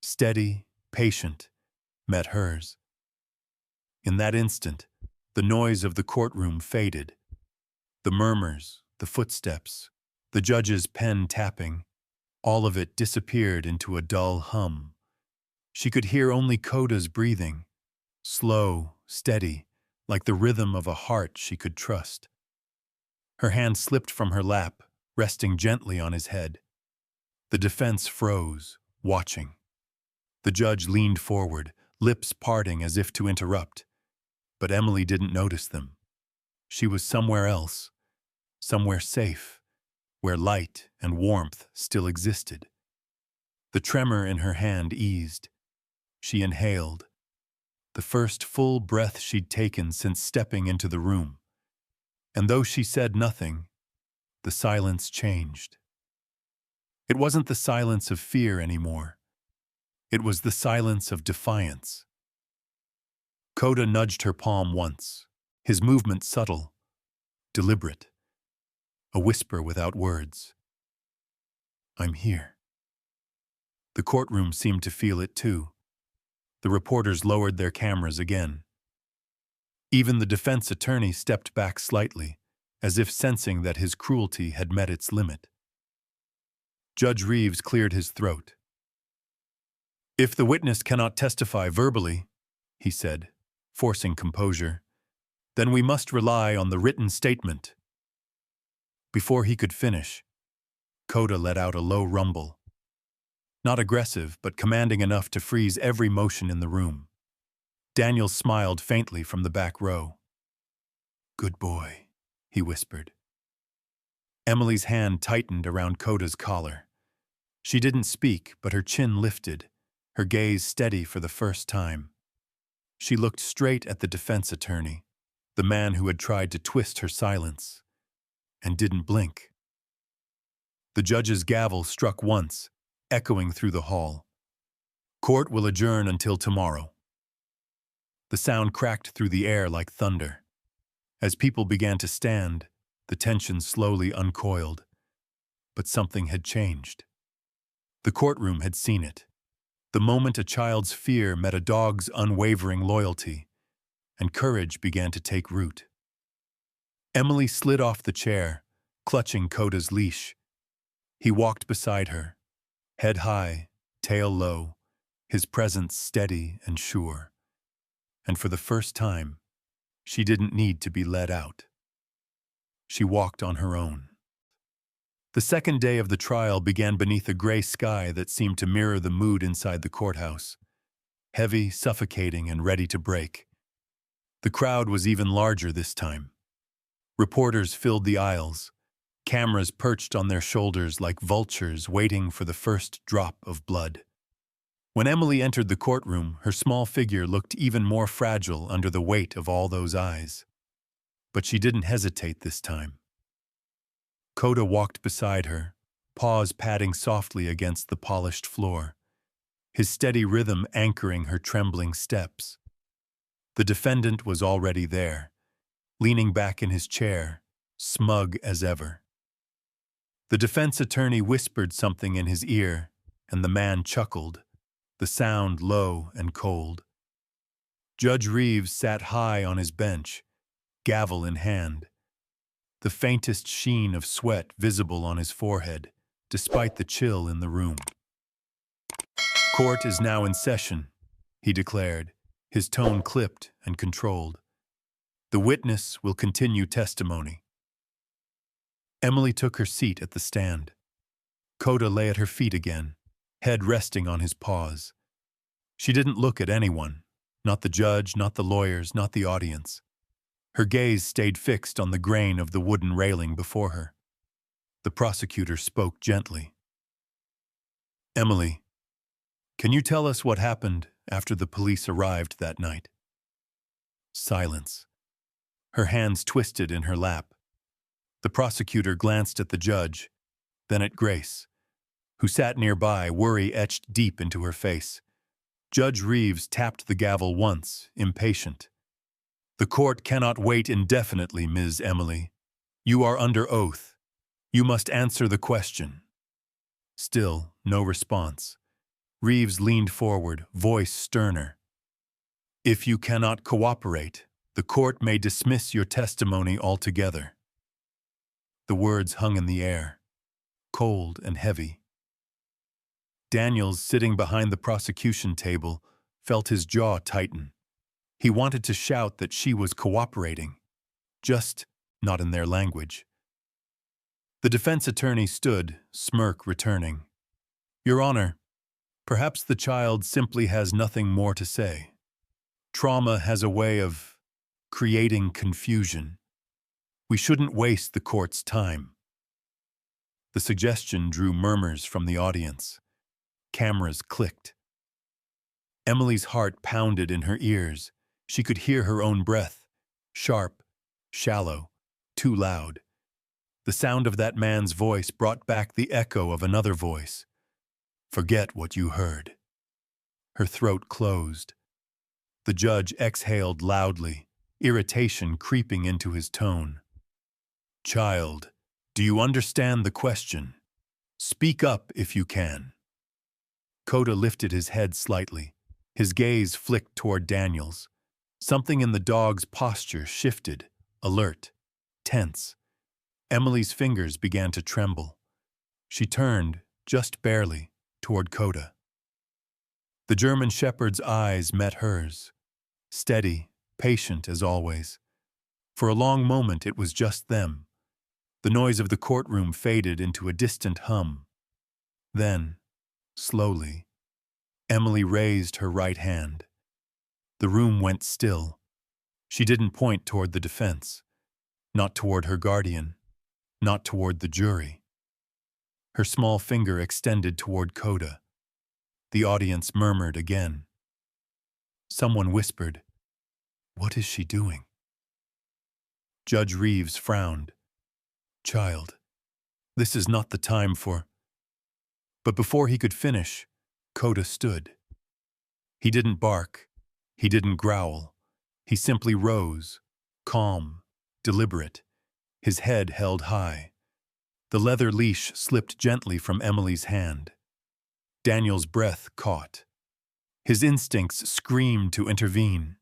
steady, patient, met hers. In that instant, the noise of the courtroom faded. The murmurs, the footsteps, the judge's pen tapping, all of it disappeared into a dull hum. She could hear only Coda's breathing, slow, steady, like the rhythm of a heart she could trust. Her hand slipped from her lap, resting gently on his head. The defense froze, watching. The judge leaned forward, lips parting as if to interrupt. But Emily didn't notice them. She was somewhere else, somewhere safe, where light and warmth still existed. The tremor in her hand eased. She inhaled, the first full breath she'd taken since stepping into the room. And though she said nothing, the silence changed. It wasn't the silence of fear anymore. It was the silence of defiance. Coda nudged her palm once, his movement subtle, deliberate. A whisper without words. I'm here. The courtroom seemed to feel it too. The reporters lowered their cameras again. Even the defense attorney stepped back slightly, as if sensing that his cruelty had met its limit. Judge Reeves cleared his throat. If the witness cannot testify verbally, he said, forcing composure, then we must rely on the written statement. Before he could finish, Coda let out a low rumble. Not aggressive, but commanding enough to freeze every motion in the room. Daniel smiled faintly from the back row. Good boy, he whispered. Emily's hand tightened around Coda's collar. She didn't speak, but her chin lifted, her gaze steady for the first time. She looked straight at the defense attorney, the man who had tried to twist her silence, and didn't blink. The judge's gavel struck once, echoing through the hall. Court will adjourn until tomorrow. The sound cracked through the air like thunder. As people began to stand, the tension slowly uncoiled. But something had changed. The courtroom had seen it. The moment a child's fear met a dog's unwavering loyalty, and courage began to take root. Emily slid off the chair, clutching Coda's leash. He walked beside her, head high, tail low, his presence steady and sure. And for the first time, she didn't need to be led out. She walked on her own. The second day of the trial began beneath a gray sky that seemed to mirror the mood inside the courthouse. Heavy, suffocating, and ready to break. The crowd was even larger this time. Reporters filled the aisles, cameras perched on their shoulders like vultures waiting for the first drop of blood. When Emily entered the courtroom, her small figure looked even more fragile under the weight of all those eyes. But she didn't hesitate this time. Coda walked beside her, paws padding softly against the polished floor, his steady rhythm anchoring her trembling steps. The defendant was already there, leaning back in his chair, smug as ever. The defense attorney whispered something in his ear, and the man chuckled, the sound low and cold. Judge Reeves sat high on his bench, gavel in hand, the faintest sheen of sweat visible on his forehead, despite the chill in the room. "Court is now in session," he declared, his tone clipped and controlled. "The witness will continue testimony." Emily took her seat at the stand. Coda lay at her feet again, head resting on his paws. She didn't look at anyone, not the judge, not the lawyers, not the audience. Her gaze stayed fixed on the grain of the wooden railing before her. The prosecutor spoke gently. "Emily, can you tell us what happened after the police arrived that night?" Silence. Her hands twisted in her lap. The prosecutor glanced at the judge, then at Grace, who sat nearby, worry etched deep into her face. Judge Reeves tapped the gavel once, impatient. "The court cannot wait indefinitely, Ms. Emily. You are under oath. You must answer the question." Still, no response. Reeves leaned forward, voice sterner. "If you cannot cooperate, the court may dismiss your testimony altogether." The words hung in the air, cold and heavy. Daniels, sitting behind the prosecution table, felt his jaw tighten. He wanted to shout that she was cooperating, just not in their language. The defense attorney stood, smirk returning. "Your Honor, perhaps the child simply has nothing more to say. Trauma has a way of creating confusion. We shouldn't waste the court's time." The suggestion drew murmurs from the audience. Cameras clicked. Emily's heart pounded in her ears. She could hear her own breath, sharp, shallow, too loud. The sound of that man's voice brought back the echo of another voice. "Forget what you heard." Her throat closed. The judge exhaled loudly, irritation creeping into his tone. "Child, do you understand the question? Speak up if you can." Coda lifted his head slightly. His gaze flicked toward Daniels. Something in the dog's posture shifted, alert, tense. Emily's fingers began to tremble. She turned, just barely, toward Coda. The German shepherd's eyes met hers, steady, patient as always. For a long moment it was just them. The noise of the courtroom faded into a distant hum. Then, slowly, Emily raised her right hand. The room went still. She didn't point toward the defense, not toward her guardian, not toward the jury. Her small finger extended toward Coda. The audience murmured again. Someone whispered, "What is she doing?" Judge Reeves frowned. "Child, this is not the time for—" But before he could finish, Coda stood. He didn't bark. He didn't growl. He simply rose, calm, deliberate, his head held high. The leather leash slipped gently from Emily's hand. Daniel's breath caught. His instincts screamed to intervene,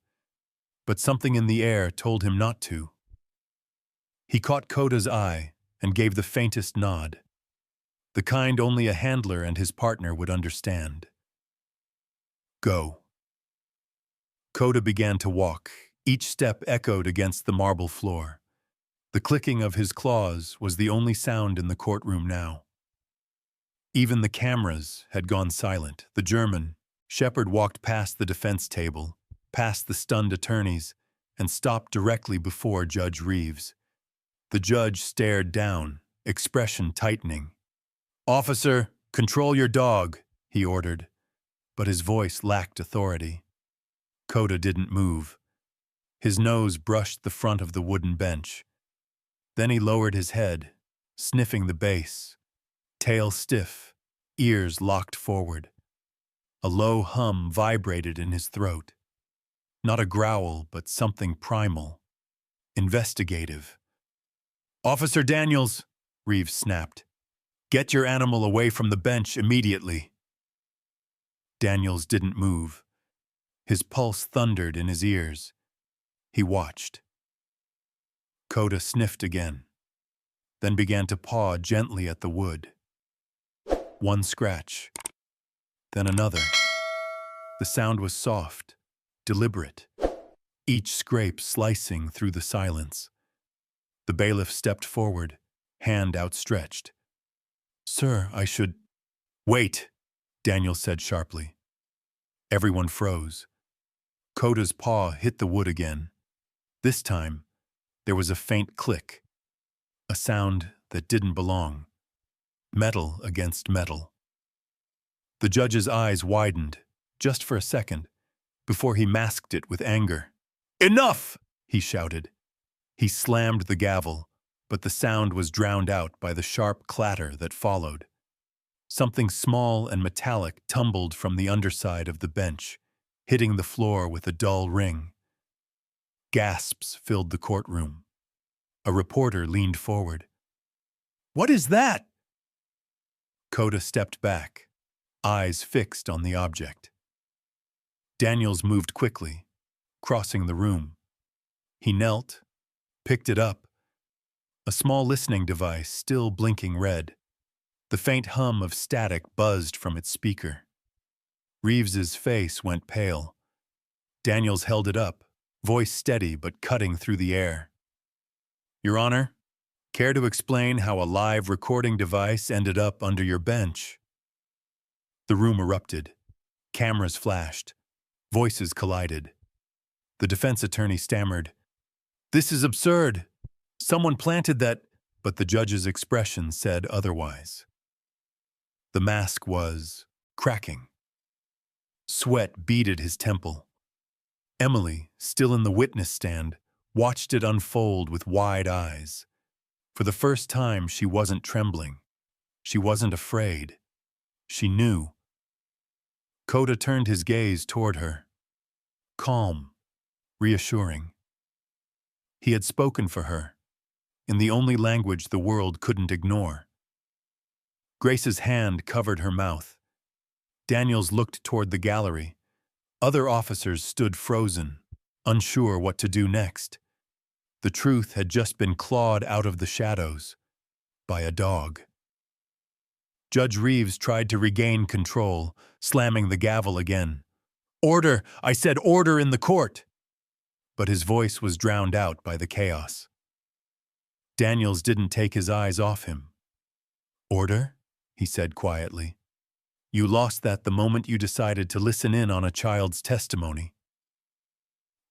but something in the air told him not to. He caught Coda's eye and gave the faintest nod, the kind only a handler and his partner would understand. "Go." Coda began to walk. Each step echoed against the marble floor. The clicking of his claws was the only sound in the courtroom now. Even the cameras had gone silent. The German shepherd walked past the defense table, past the stunned attorneys, and stopped directly before Judge Reeves. The judge stared down, expression tightening. "Officer, control your dog," he ordered, but his voice lacked authority. Coda didn't move. His nose brushed the front of the wooden bench. Then he lowered his head, sniffing the base, tail stiff, ears locked forward. A low hum vibrated in his throat. Not a growl, but something primal, investigative. "Officer Daniels," Reeves snapped, "get your animal away from the bench immediately." Daniels didn't move. His pulse thundered in his ears. He watched. Coda sniffed again, then began to paw gently at the wood. One scratch, then another. The sound was soft, deliberate, each scrape slicing through the silence. The bailiff stepped forward, hand outstretched. "Sir, I should—" "Wait," Daniel said sharply. Everyone froze. Coda's paw hit the wood again. This time, there was a faint click, a sound that didn't belong. Metal against metal. The judge's eyes widened, just for a second, before he masked it with anger. "Enough!" he shouted. He slammed the gavel, but the sound was drowned out by the sharp clatter that followed. Something small and metallic tumbled from the underside of the bench, hitting the floor with a dull ring. Gasps filled the courtroom. A reporter leaned forward. "What is that?" Coda stepped back, eyes fixed on the object. Daniels moved quickly, crossing the room. He knelt, picked it up, a small listening device still blinking red. The faint hum of static buzzed from its speaker. Reeves's face went pale. Daniels held it up, voice steady but cutting through the air. "Your Honor, care to explain how a live recording device ended up under your bench?" The room erupted. Cameras flashed. Voices collided. The defense attorney stammered, "This is absurd. Someone planted that," but the judge's expression said otherwise. The mask was cracking. Sweat beaded his temple. Emily, still in the witness stand, watched it unfold with wide eyes. For the first time, she wasn't trembling. She wasn't afraid. She knew. Coda turned his gaze toward her. Calm, reassuring. He had spoken for her, in the only language the world couldn't ignore. Grace's hand covered her mouth. Daniels looked toward the gallery. Other officers stood frozen, unsure what to do next. The truth had just been clawed out of the shadows by a dog. Judge Reeves tried to regain control, slamming the gavel again. "Order! I said order in the court!" But his voice was drowned out by the chaos. Daniels didn't take his eyes off him. "Order?" he said quietly. "You lost that the moment you decided to listen in on a child's testimony."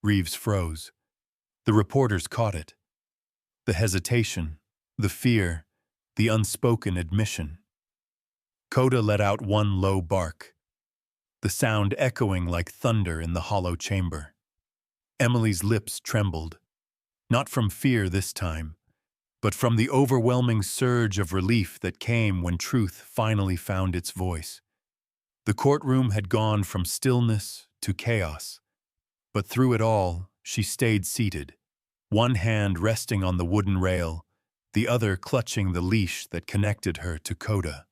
Reeves froze. The reporters caught it. The hesitation, the fear, the unspoken admission. Coda let out one low bark, the sound echoing like thunder in the hollow chamber. Emily's lips trembled, not from fear this time, but from the overwhelming surge of relief that came when truth finally found its voice. The courtroom had gone from stillness to chaos, but through it all, she stayed seated, one hand resting on the wooden rail, the other clutching the leash that connected her to Coda.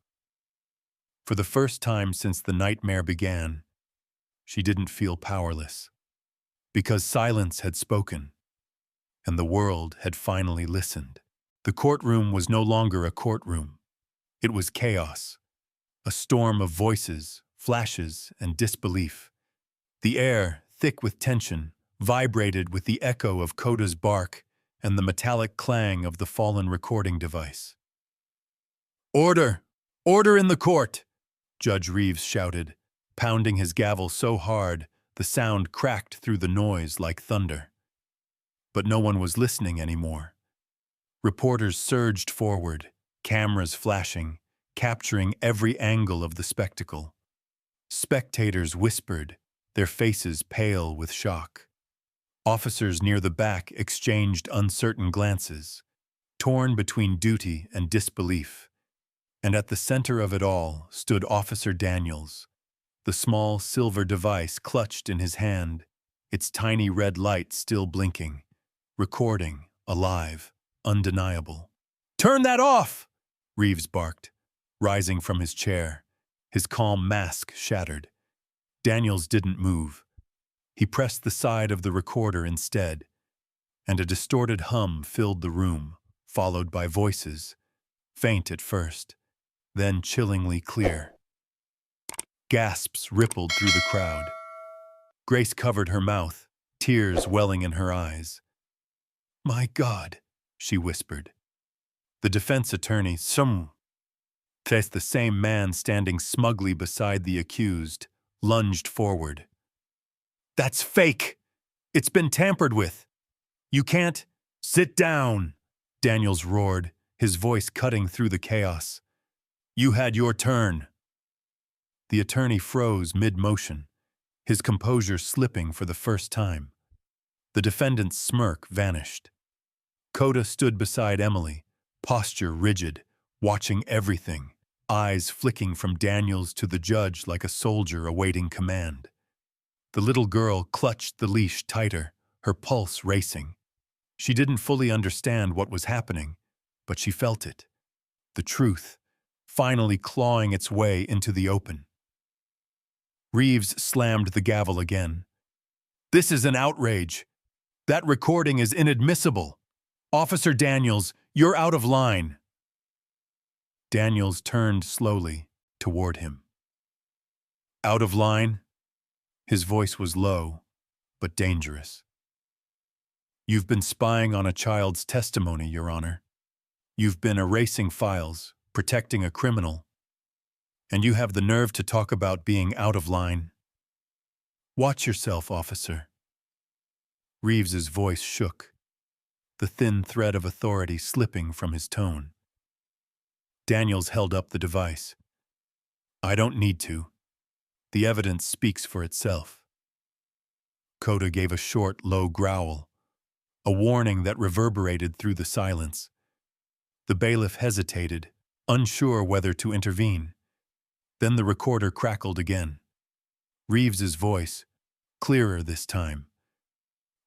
For the first time since the nightmare began, she didn't feel powerless, because silence had spoken, and the world had finally listened. The courtroom was no longer a courtroom. It was chaos, a storm of voices, flashes, and disbelief. The air, thick with tension, vibrated with the echo of Coda's bark and the metallic clang of the fallen recording device. "Order! Order in the court!" Judge Reeves shouted, pounding his gavel so hard the sound cracked through the noise like thunder. But no one was listening anymore. Reporters surged forward, cameras flashing, capturing every angle of the spectacle. Spectators whispered, their faces pale with shock. Officers near the back exchanged uncertain glances, torn between duty and disbelief. And at the center of it all stood Officer Daniels, the small silver device clutched in his hand, its tiny red light still blinking, recording, alive, undeniable. "Turn that off!" Reeves barked, rising from his chair, his calm mask shattered. Daniels didn't move. He pressed the side of the recorder instead. and a distorted hum filled the room, followed by voices, faint at first, then chillingly clear. Gasps rippled through the crowd. Grace covered her mouth, tears welling in her eyes. "My God," she whispered. The defense attorney, faced the same man standing smugly beside the accused, lunged forward. "That's fake! It's been tampered with! You can't—" "Sit down!" Daniels roared, his voice cutting through the chaos. "You had your turn." The attorney froze mid-motion, his composure slipping for the first time. The defendant's smirk vanished. Coda stood beside Emily, posture rigid, watching everything, eyes flicking from Daniels to the judge like a soldier awaiting command. The little girl clutched the leash tighter, her pulse racing. She didn't fully understand what was happening, but she felt it. The truth, finally clawing its way into the open. Reeves slammed the gavel again. "This is an outrage. That recording is inadmissible. Officer Daniels, you're out of line." Daniels turned slowly toward him. "Out of line?" His voice was low, but dangerous. "You've been spying on a child's testimony, Your Honor. You've been erasing files, protecting a criminal. And you have the nerve to talk about being out of line. Watch yourself, officer." Reeves's voice shook, the thin thread of authority slipping from his tone. Daniels held up the device. "I don't need to. The evidence speaks for itself." Coda gave a short, low growl, a warning that reverberated through the silence. The bailiff hesitated, unsure whether to intervene. Then the recorder crackled again. Reeves's voice, clearer this time.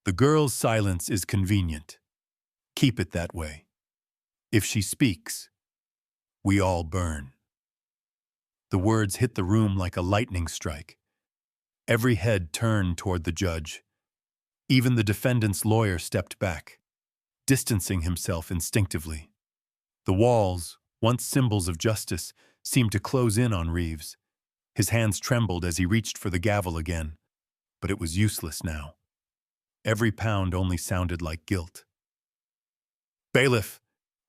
"The girl's silence is convenient. Keep it that way. If she speaks, we all burn." The words hit the room like a lightning strike. Every head turned toward the judge. Even the defendant's lawyer stepped back, distancing himself instinctively. The walls, once symbols of justice, seemed to close in on Reeves. His hands trembled as he reached for the gavel again, but it was useless now. Every pound only sounded like guilt. "Bailiff,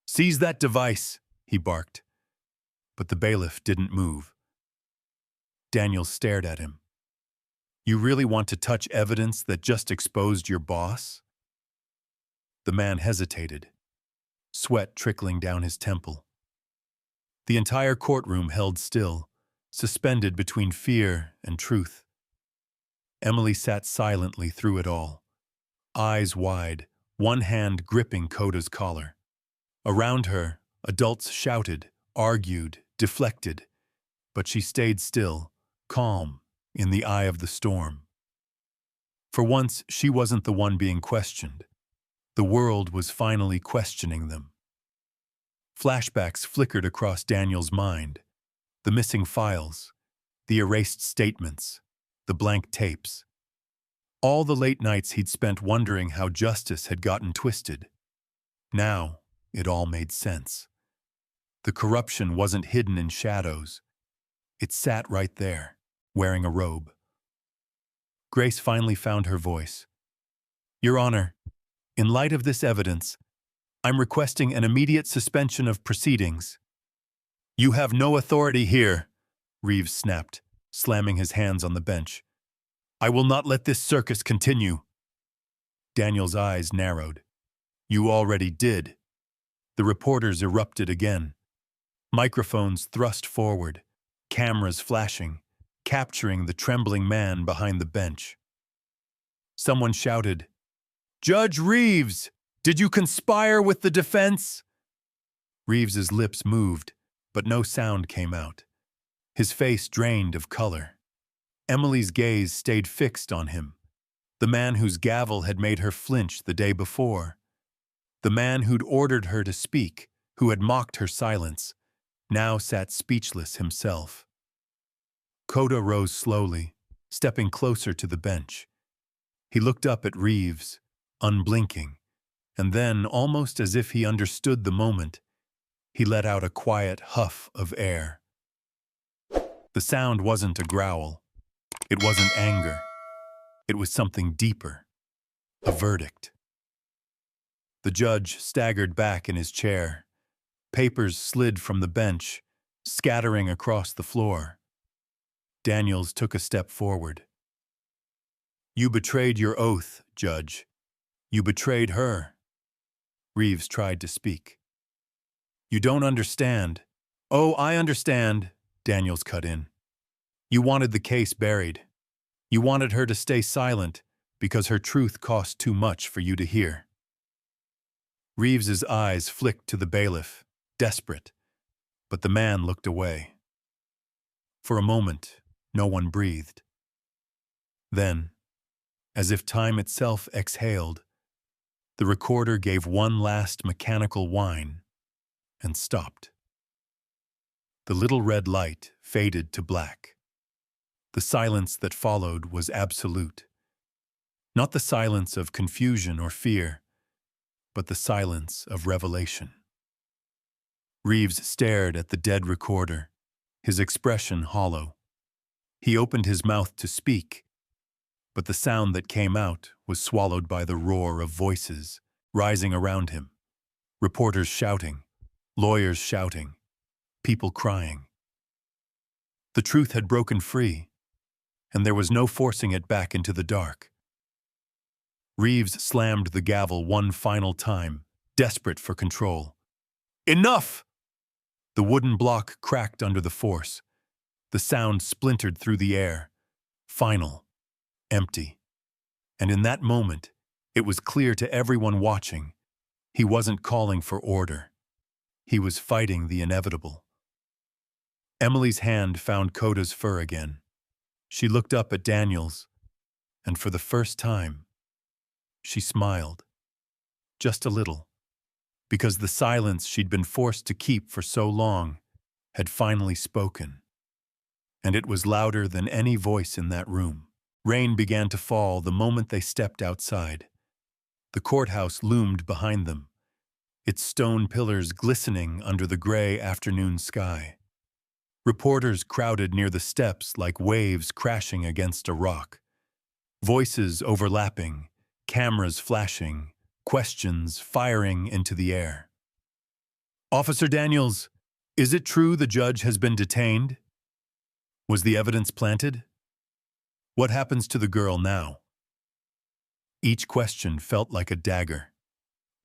seize that device," he barked. But the bailiff didn't move. Daniels stared at him. "You really want to touch evidence that just exposed your boss?" The man hesitated, sweat trickling down his temple. The entire courtroom held still, suspended between fear and truth. Emily sat silently through it all, eyes wide, one hand gripping Coda's collar. Around her, adults shouted, argued, deflected, but she stayed still, calm, in the eye of the storm. For once, she wasn't the one being questioned. The world was finally questioning them. Flashbacks flickered across Daniel's mind. The missing files, the erased statements, the blank tapes. All the late nights he'd spent wondering how justice had gotten twisted. Now, it all made sense. The corruption wasn't hidden in shadows. It sat right there, wearing a robe. Grace finally found her voice. "Your Honor, in light of this evidence, I'm requesting an immediate suspension of proceedings." "You have no authority here," Reeves snapped, slamming his hands on the bench. "I will not let this circus continue." Daniel's eyes narrowed. "You already did." The reporters erupted again. Microphones thrust forward, cameras flashing, capturing the trembling man behind the bench. Someone shouted, "Judge Reeves, did you conspire with the defense?" Reeves's lips moved, but no sound came out. His face drained of color. Emily's gaze stayed fixed on him, the man whose gavel had made her flinch the day before. The man who'd ordered her to speak, who had mocked her silence, now sat speechless himself. Coda rose slowly, stepping closer to the bench. He looked up at Reeves, unblinking, And then, almost as if he understood the moment, he let out a quiet huff of air. The sound wasn't a growl. It wasn't anger. It was something deeper. A verdict. The judge staggered back in his chair. Papers slid from the bench, scattering across the floor. Daniels took a step forward. "You betrayed your oath, Judge. You betrayed her." Reeves tried to speak. "You don't understand." "Oh, I understand," Daniels cut in. "You wanted the case buried. You wanted her to stay silent because her truth cost too much for you to hear." Reeves's eyes flicked to the bailiff, desperate, but the man looked away. For a moment, no one breathed. Then, as if time itself exhaled, the recorder gave one last mechanical whine and stopped. The little red light faded to black. The silence that followed was absolute. Not the silence of confusion or fear, but the silence of revelation. Reeves stared at the dead recorder, his expression hollow. He opened his mouth to speak, but the sound that came out was swallowed by the roar of voices rising around him. Reporters shouting, lawyers shouting, people crying. The truth had broken free, and there was no forcing it back into the dark. Reeves slammed the gavel one final time, desperate for control. "Enough!" The wooden block cracked under the force. The sound splintered through the air. Final. Empty. And in that moment, it was clear to everyone watching, he wasn't calling for order. He was fighting the inevitable. Emily's hand found Coda's fur again. She looked up at Daniels, and for the first time, she smiled. Just a little. Because the silence she'd been forced to keep for so long had finally spoken. And it was louder than any voice in that room. Rain began to fall the moment they stepped outside. The courthouse loomed behind them, its stone pillars glistening under the gray afternoon sky. Reporters crowded near the steps like waves crashing against a rock. Voices overlapping, cameras flashing, questions firing into the air. "Officer Daniels, is it true the judge has been detained? Was the evidence planted? What happens to the girl now?" Each question felt like a dagger,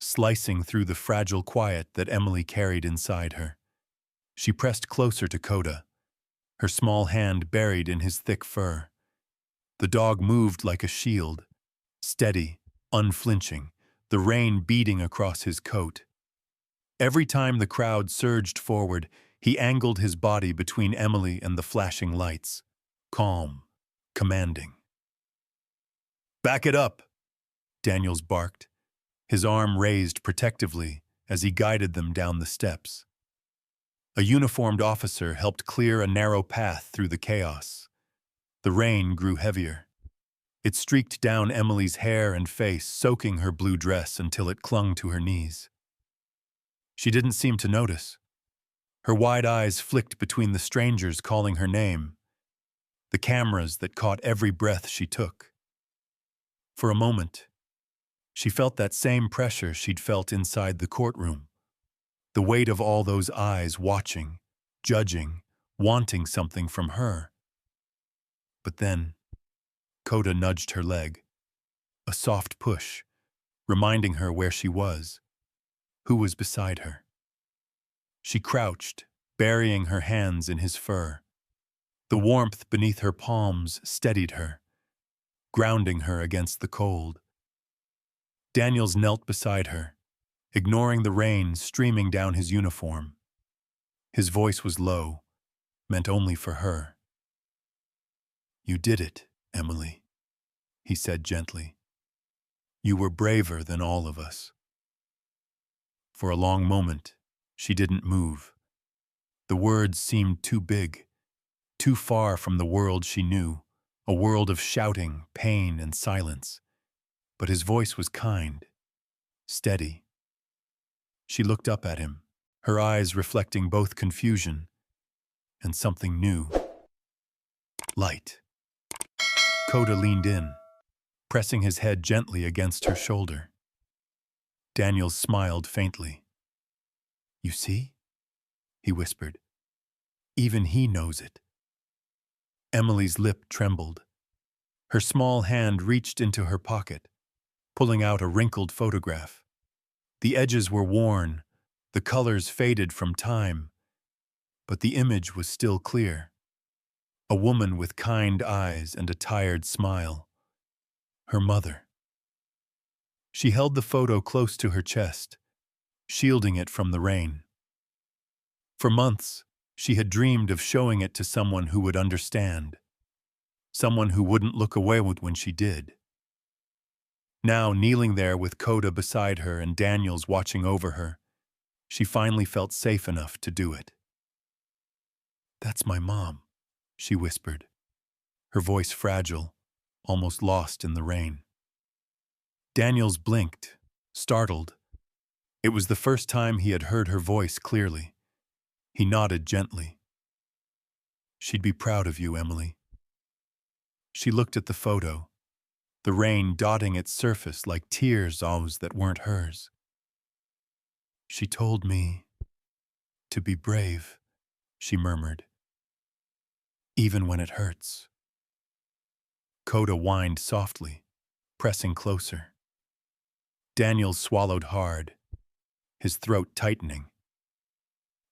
slicing through the fragile quiet that Emily carried inside her. She pressed closer to Coda, her small hand buried in his thick fur. The dog moved like a shield, steady, unflinching, the rain beating across his coat. Every time the crowd surged forward, he angled his body between Emily and the flashing lights, calm, commanding. "Back it up," Daniels barked, his arm raised protectively as he guided them down the steps. A uniformed officer helped clear a narrow path through the chaos. The rain grew heavier. It streaked down Emily's hair and face, soaking her blue dress until it clung to her knees. She didn't seem to notice. Her wide eyes flicked between the strangers calling her name, the cameras that caught every breath she took. For a moment, she felt that same pressure she'd felt inside the courtroom, the weight of all those eyes watching, judging, wanting something from her. But then, Coda nudged her leg, a soft push, reminding her where she was, who was beside her. She crouched, burying her hands in his fur. The warmth beneath her palms steadied her, grounding her against the cold. Daniels knelt beside her, ignoring the rain streaming down his uniform. His voice was low, meant only for her. "You did it, Emily," he said gently. "You were braver than all of us." For a long moment, she didn't move. The words seemed too big, too far from the world she knew, a world of shouting, pain, and silence. But his voice was kind, steady. She looked up at him, her eyes reflecting both confusion and something new. Light. Coda leaned in, pressing his head gently against her shoulder. Daniels smiled faintly. "You see?" he whispered. "Even he knows it." Emily's lip trembled. Her small hand reached into her pocket, pulling out a wrinkled photograph. The edges were worn, the colors faded from time, but the image was still clear. A woman with kind eyes and a tired smile. Her mother. She held the photo close to her chest, shielding it from the rain. For months, she had dreamed of showing it to someone who would understand, someone who wouldn't look away when she did. Now, kneeling there with Coda beside her and Daniels watching over her, she finally felt safe enough to do it. "That's my mom," she whispered, her voice fragile, almost lost in the rain. Daniels blinked, startled. It was the first time he had heard her voice clearly. He nodded gently. "She'd be proud of you, Emily." She looked at the photo, the rain dotting its surface like tears that weren't hers. "She told me to be brave," she murmured, "even when it hurts." Coda whined softly, pressing closer. Daniels swallowed hard, his throat tightening.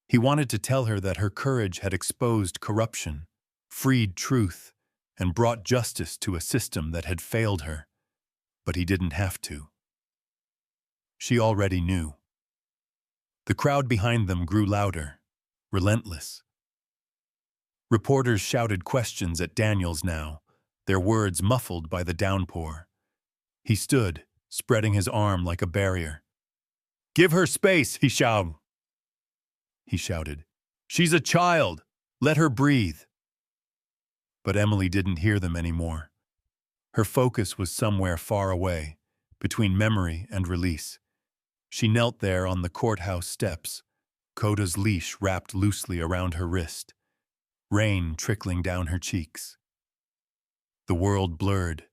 He wanted to tell her that her courage had exposed corruption, freed truth, and brought justice to a system that had failed her, but he didn't have to. She already knew. The crowd behind them grew louder, relentless. Reporters shouted questions at Daniels now, their words muffled by the downpour. He stood, spreading his arm like a barrier. "Give her space," he shouted. "She's a child. Let her breathe." But Emily didn't hear them anymore. Her focus was somewhere far away, between memory and release. She knelt there on the courthouse steps, Coda's leash wrapped loosely around her wrist, rain trickling down her cheeks. The world blurred.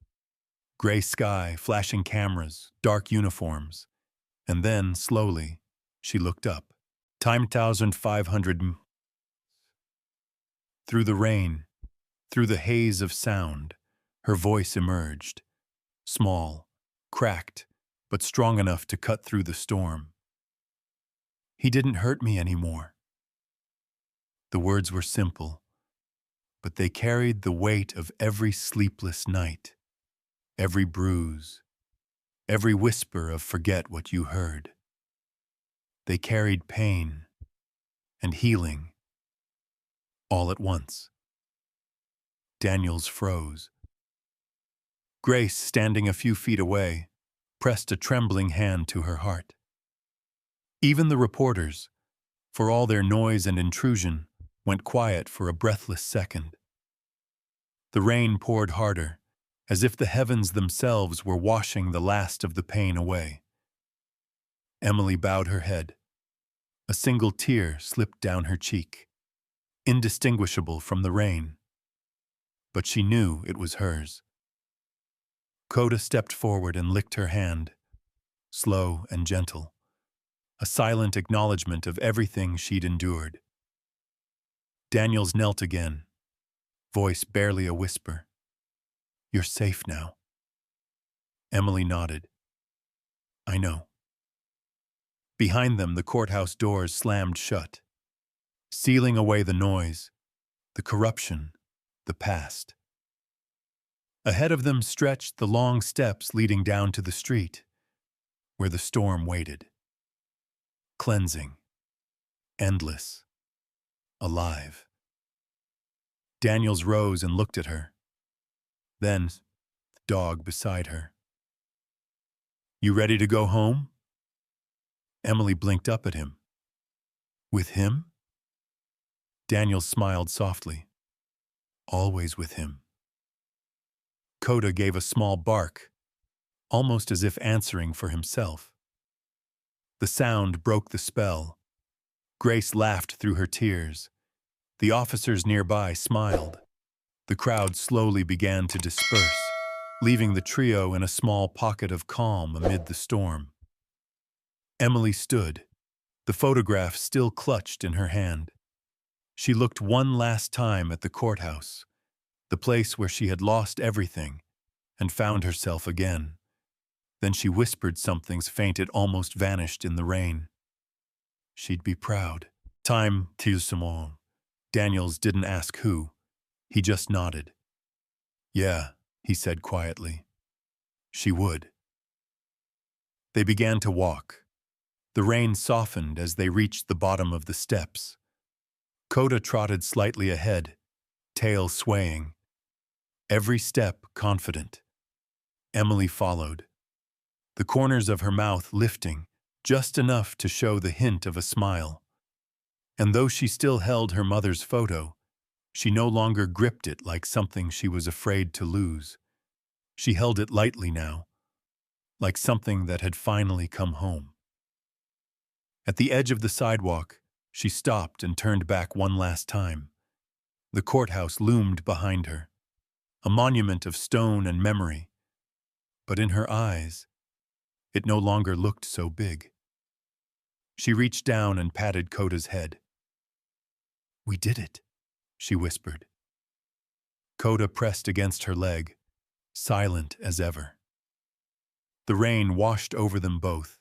Gray sky, flashing cameras, dark uniforms. And then, slowly, she looked up. Time 1,500. Through the rain, through the haze of sound, her voice emerged. Small, cracked, but strong enough to cut through the storm. "He didn't hurt me anymore." The words were simple, but they carried the weight of every sleepless night, every bruise, every whisper of "forget what you heard." They carried pain and healing all at once. Daniels froze. Grace, standing a few feet away, pressed a trembling hand to her heart. Even the reporters, for all their noise and intrusion, went quiet for a breathless second. The rain poured harder, as if the heavens themselves were washing the last of the pain away. Emily bowed her head. A single tear slipped down her cheek, indistinguishable from the rain. But she knew it was hers. Coda stepped forward and licked her hand, slow and gentle, a silent acknowledgement of everything she'd endured. Daniels knelt again, voice barely a whisper. "You're safe now." Emily nodded. "I know." Behind them, the courthouse doors slammed shut, sealing away the noise, the corruption, the past. Ahead of them stretched the long steps leading down to the street, where the storm waited. Cleansing, endless, alive. Daniels rose and looked at her. Then, the dog beside her. "You ready to go home?" Emily blinked up at him. "With him?" Daniels smiled softly. "Always with him." Coda gave a small bark, almost as if answering for himself. The sound broke the spell. Grace laughed through her tears. The officers nearby smiled. The crowd slowly began to disperse, leaving the trio in a small pocket of calm amid the storm. Emily stood, the photograph still clutched in her hand. She looked one last time at the courthouse, the place where she had lost everything and found herself again. Then she whispered something's faint. It almost vanished in the rain. She'd be proud. Time to Simone. Daniels didn't ask who. He just nodded. Yeah, he said quietly. She would. They began to walk. The rain softened as they reached the bottom of the steps. Coda trotted slightly ahead, tail swaying. Every step confident. Emily followed, the corners of her mouth lifting, just enough to show the hint of a smile. And though she still held her mother's photo, she no longer gripped it like something she was afraid to lose. She held it lightly now, like something that had finally come home. At the edge of the sidewalk, she stopped and turned back one last time. The courthouse loomed behind her, a monument of stone and memory. But in her eyes, it no longer looked so big. She reached down and patted Coda's head. We did it, she whispered. Coda pressed against her leg, silent as ever. The rain washed over them both,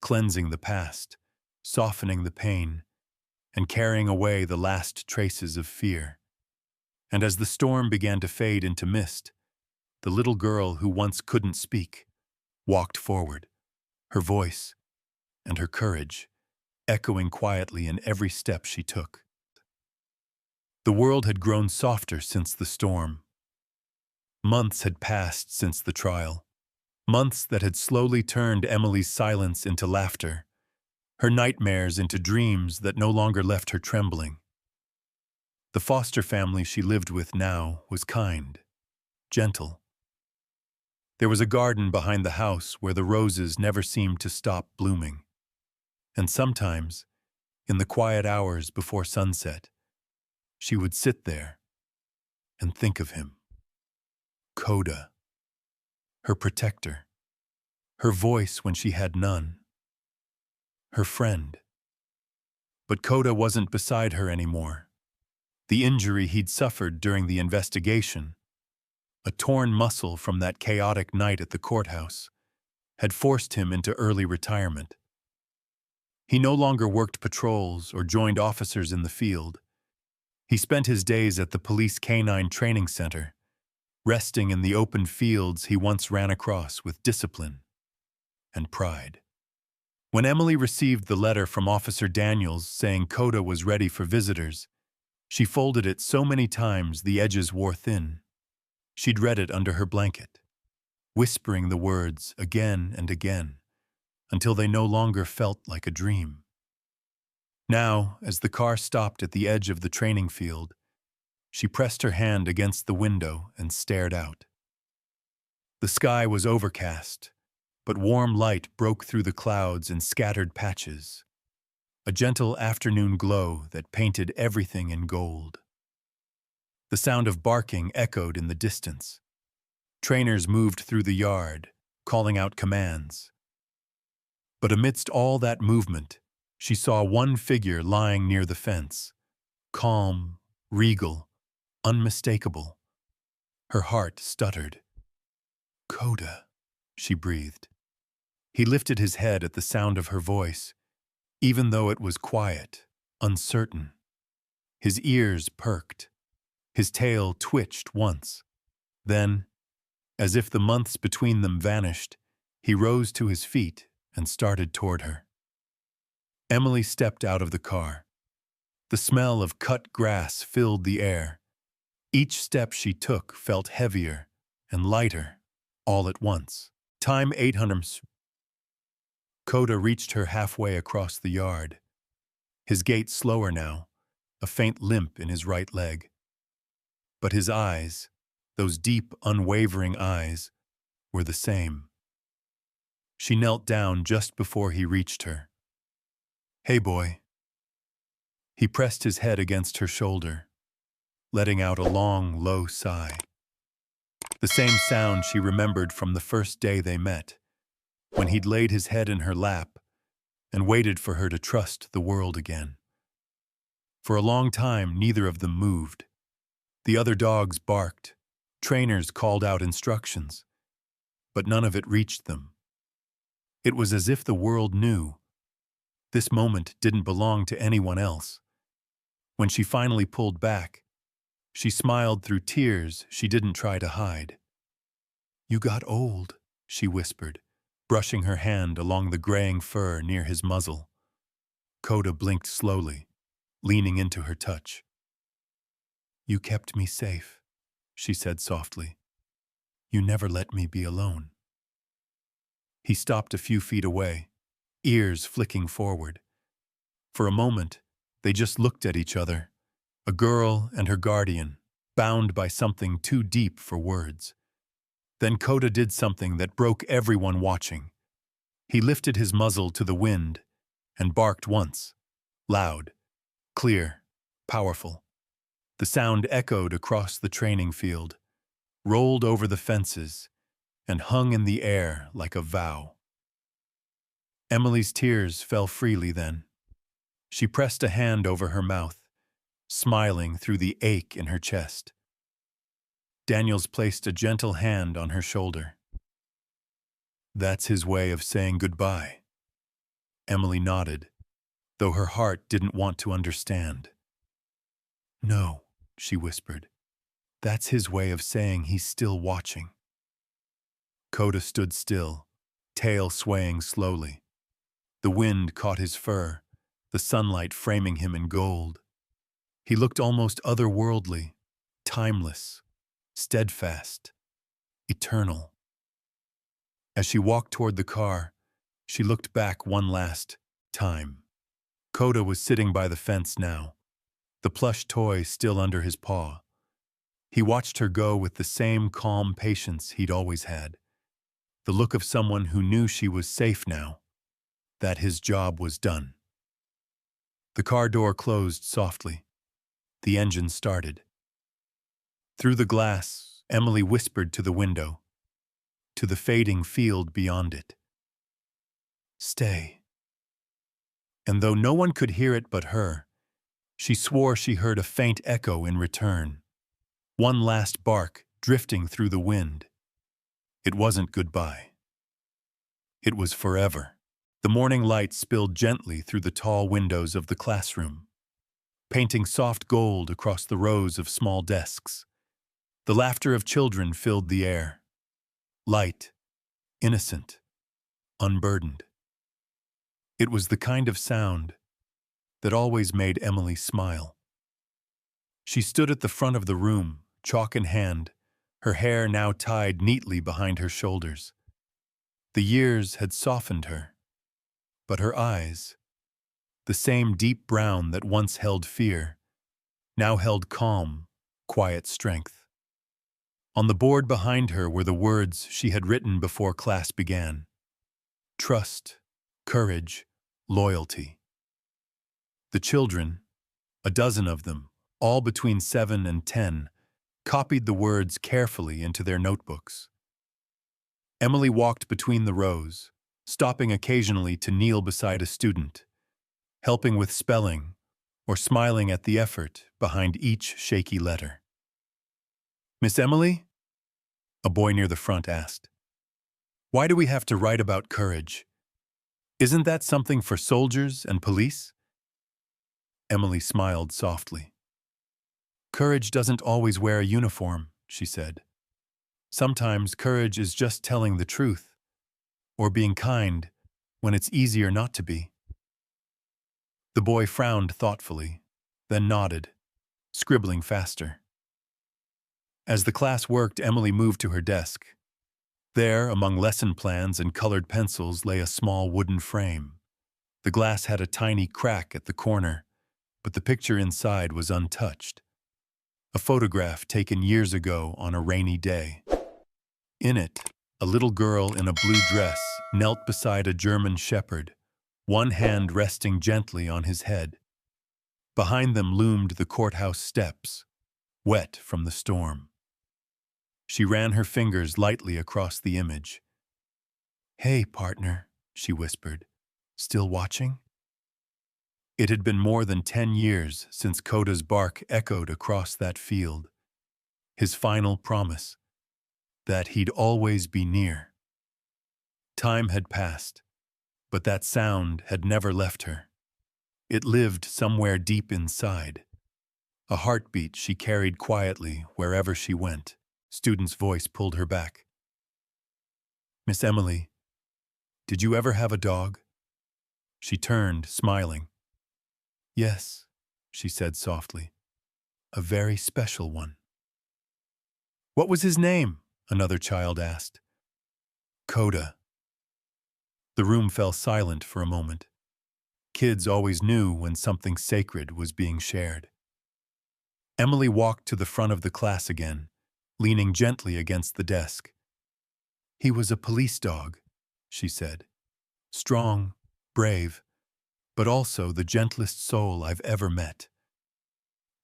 cleansing the past, softening the pain, and carrying away the last traces of fear. And as the storm began to fade into mist, the little girl who once couldn't speak walked forward, her voice and her courage echoing quietly in every step she took. The world had grown softer since the storm. Months had passed since the trial, months that had slowly turned Emily's silence into laughter, her nightmares into dreams that no longer left her trembling. The foster family she lived with now was kind, gentle. There was a garden behind the house where the roses never seemed to stop blooming. And sometimes, in the quiet hours before sunset, she would sit there and think of him. Coda, her protector, her voice when she had none, her friend. But Coda wasn't beside her anymore. The injury he'd suffered during the investigation, a torn muscle from that chaotic night at the courthouse, had forced him into early retirement. He no longer worked patrols or joined officers in the field. He spent his days at the police canine training center, resting in the open fields he once ran across with discipline and pride. When Emily received the letter from Officer Daniels saying Coda was ready for visitors, she folded it so many times the edges wore thin. She'd read it under her blanket, whispering the words again and again, until they no longer felt like a dream. Now, as the car stopped at the edge of the training field, she pressed her hand against the window and stared out. The sky was overcast, but warm light broke through the clouds in scattered patches, a gentle afternoon glow that painted everything in gold. The sound of barking echoed in the distance. Trainers moved through the yard, calling out commands. But amidst all that movement, she saw one figure lying near the fence, calm, regal, unmistakable. Her heart stuttered. Coda, she breathed. He lifted his head at the sound of her voice, even though it was quiet, uncertain. His ears perked. His tail twitched once. Then, as if the months between them vanished, he rose to his feet and started toward her. Emily stepped out of the car. The smell of cut grass filled the air. Each step she took felt heavier and lighter, all at once. Time 800. Coda reached her halfway across the yard. His gait slower now, a faint limp in his right leg. But his eyes, those deep, unwavering eyes, were the same. She knelt down just before he reached her. Hey, boy. He pressed his head against her shoulder, letting out a long, low sigh. The same sound she remembered from the first day they met, when he'd laid his head in her lap and waited for her to trust the world again. For a long time, neither of them moved. The other dogs barked. Trainers called out instructions, but none of it reached them. It was as if the world knew this moment didn't belong to anyone else. When she finally pulled back, she smiled through tears she didn't try to hide. "You got old," she whispered, brushing her hand along the graying fur near his muzzle. Coda blinked slowly, leaning into her touch. "You kept me safe," she said softly. "You never let me be alone." He stopped a few feet away, ears flicking forward. For a moment, they just looked at each other, a girl and her guardian, bound by something too deep for words. Then Coda did something that broke everyone watching. He lifted his muzzle to the wind and barked once, loud, clear, powerful. The sound echoed across the training field, rolled over the fences, and hung in the air like a vow. Emily's tears fell freely then. She pressed a hand over her mouth, smiling through the ache in her chest. Daniels placed a gentle hand on her shoulder. "That's his way of saying goodbye." Emily nodded, though her heart didn't want to understand. "No," she whispered. "That's his way of saying he's still watching." Coda stood still, tail swaying slowly. The wind caught his fur, the sunlight framing him in gold. He looked almost otherworldly, timeless, steadfast, eternal. As she walked toward the car, she looked back one last time. Coda was sitting by the fence now, the plush toy still under his paw. He watched her go with the same calm patience he'd always had, the look of someone who knew she was safe now, that his job was done. The car door closed softly. The engine started. Through the glass, Emily whispered to the window, to the fading field beyond it. "Stay." And though no one could hear it but her, she swore she heard a faint echo in return. One last bark drifting through the wind. It wasn't goodbye. It was forever. The morning light spilled gently through the tall windows of the classroom, painting soft gold across the rows of small desks. The laughter of children filled the air. Light, innocent, unburdened. It was the kind of sound that always made Emily smile. She stood at the front of the room, chalk in hand, her hair now tied neatly behind her shoulders. The years had softened her, but her eyes, the same deep brown that once held fear, now held calm, quiet strength. On the board behind her were the words she had written before class began. Trust, courage, loyalty. The children, a dozen of them, all between 7 and 10, copied the words carefully into their notebooks. Emily walked between the rows, stopping occasionally to kneel beside a student, helping with spelling or smiling at the effort behind each shaky letter. "Miss Emily?" a boy near the front asked. "Why do we have to write about courage? Isn't that something for soldiers and police?" Emily smiled softly. "Courage doesn't always wear a uniform," she said. "Sometimes courage is just telling the truth, or being kind when it's easier not to be." The boy frowned thoughtfully, then nodded, scribbling faster. As the class worked, Emily moved to her desk. There, among lesson plans and colored pencils, lay a small wooden frame. The glass had a tiny crack at the corner, but the picture inside was untouched. A photograph taken years ago on a rainy day. In it, a little girl in a blue dress knelt beside a German shepherd, one hand resting gently on his head. Behind them loomed the courthouse steps, wet from the storm. She ran her fingers lightly across the image. "Hey, partner," she whispered. "Still watching?" It had been more than 10 years since Coda's bark echoed across that field. His final promise, that he'd always be near. Time had passed, but that sound had never left her. It lived somewhere deep inside, a heartbeat she carried quietly wherever she went. Student's voice pulled her back. "Miss Emily, did you ever have a dog?" She turned, smiling. "Yes," she said softly. "A very special one." "What was his name?" another child asked. "Coda." The room fell silent for a moment. Kids always knew when something sacred was being shared. Emily walked to the front of the class again, leaning gently against the desk. "He was a police dog," she said. "Strong, brave, but also the gentlest soul I've ever met."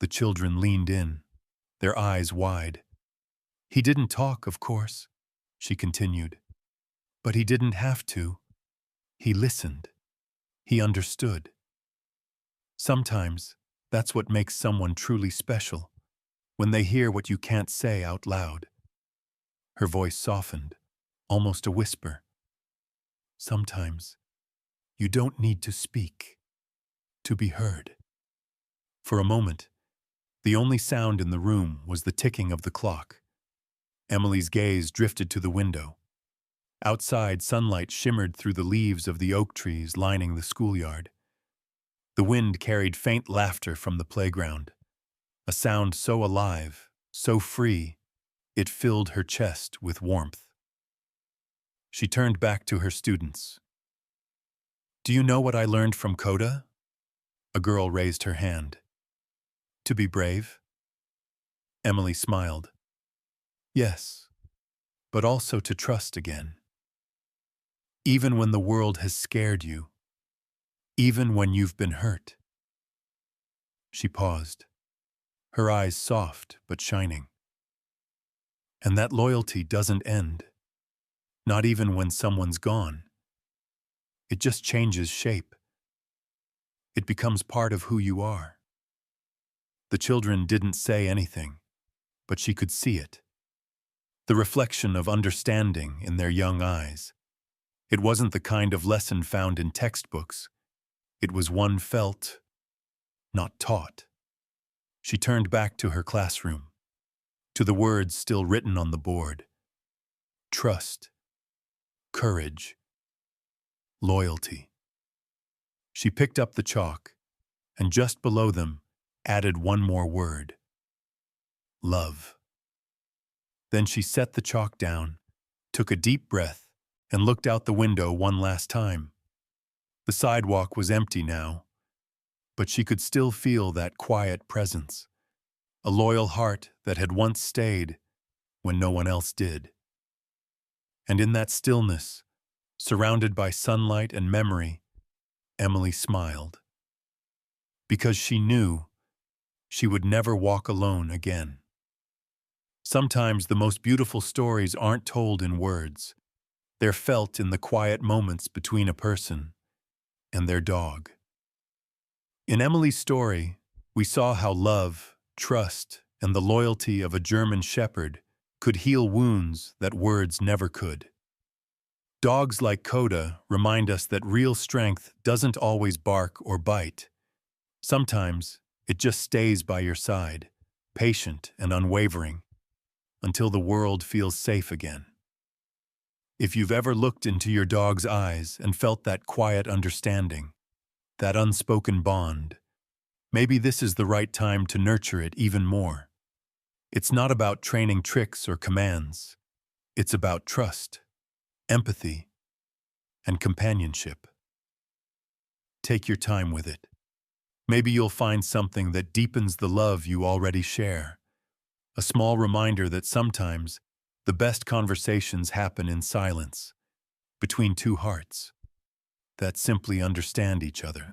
The children leaned in, their eyes wide. "He didn't talk, of course," she continued. "But he didn't have to. He listened. He understood. Sometimes that's what makes someone truly special, when they hear what you can't say out loud." Her voice softened, almost a whisper. "Sometimes you don't need to speak to be heard." For a moment, the only sound in the room was the ticking of the clock. Emily's gaze drifted to the window. Outside, sunlight shimmered through the leaves of the oak trees lining the schoolyard. The wind carried faint laughter from the playground, a sound so alive, so free, it filled her chest with warmth. She turned back to her students. "Do you know what I learned from Coda?" A girl raised her hand. "To be brave?" Emily smiled. "Yes, but also to trust again. Even when the world has scared you, even when you've been hurt." She paused, her eyes soft but shining. "And that loyalty doesn't end, not even when someone's gone. It just changes shape. It becomes part of who you are." The children didn't say anything, but she could see it. The reflection of understanding in their young eyes. It wasn't the kind of lesson found in textbooks. It was one felt, not taught. She turned back to her classroom, to the words still written on the board. Trust, courage, loyalty. She picked up the chalk, and just below them added one more word. Love. Then she set the chalk down, took a deep breath, and looked out the window one last time. The sidewalk was empty now, but she could still feel that quiet presence, a loyal heart that had once stayed when no one else did. And in that stillness, surrounded by sunlight and memory, Emily smiled. Because she knew she would never walk alone again. Sometimes the most beautiful stories aren't told in words. They're felt in the quiet moments between a person and their dog. In Emily's story, we saw how love, trust, and the loyalty of a German shepherd could heal wounds that words never could. Dogs like Coda remind us that real strength doesn't always bark or bite. Sometimes it just stays by your side, patient and unwavering, until the world feels safe again. If you've ever looked into your dog's eyes and felt that quiet understanding, that unspoken bond, maybe this is the right time to nurture it even more. It's not about training tricks or commands. It's about trust, empathy, and companionship. Take your time with it. Maybe you'll find something that deepens the love you already share. A small reminder that sometimes the best conversations happen in silence, between two hearts. that simply understand each other.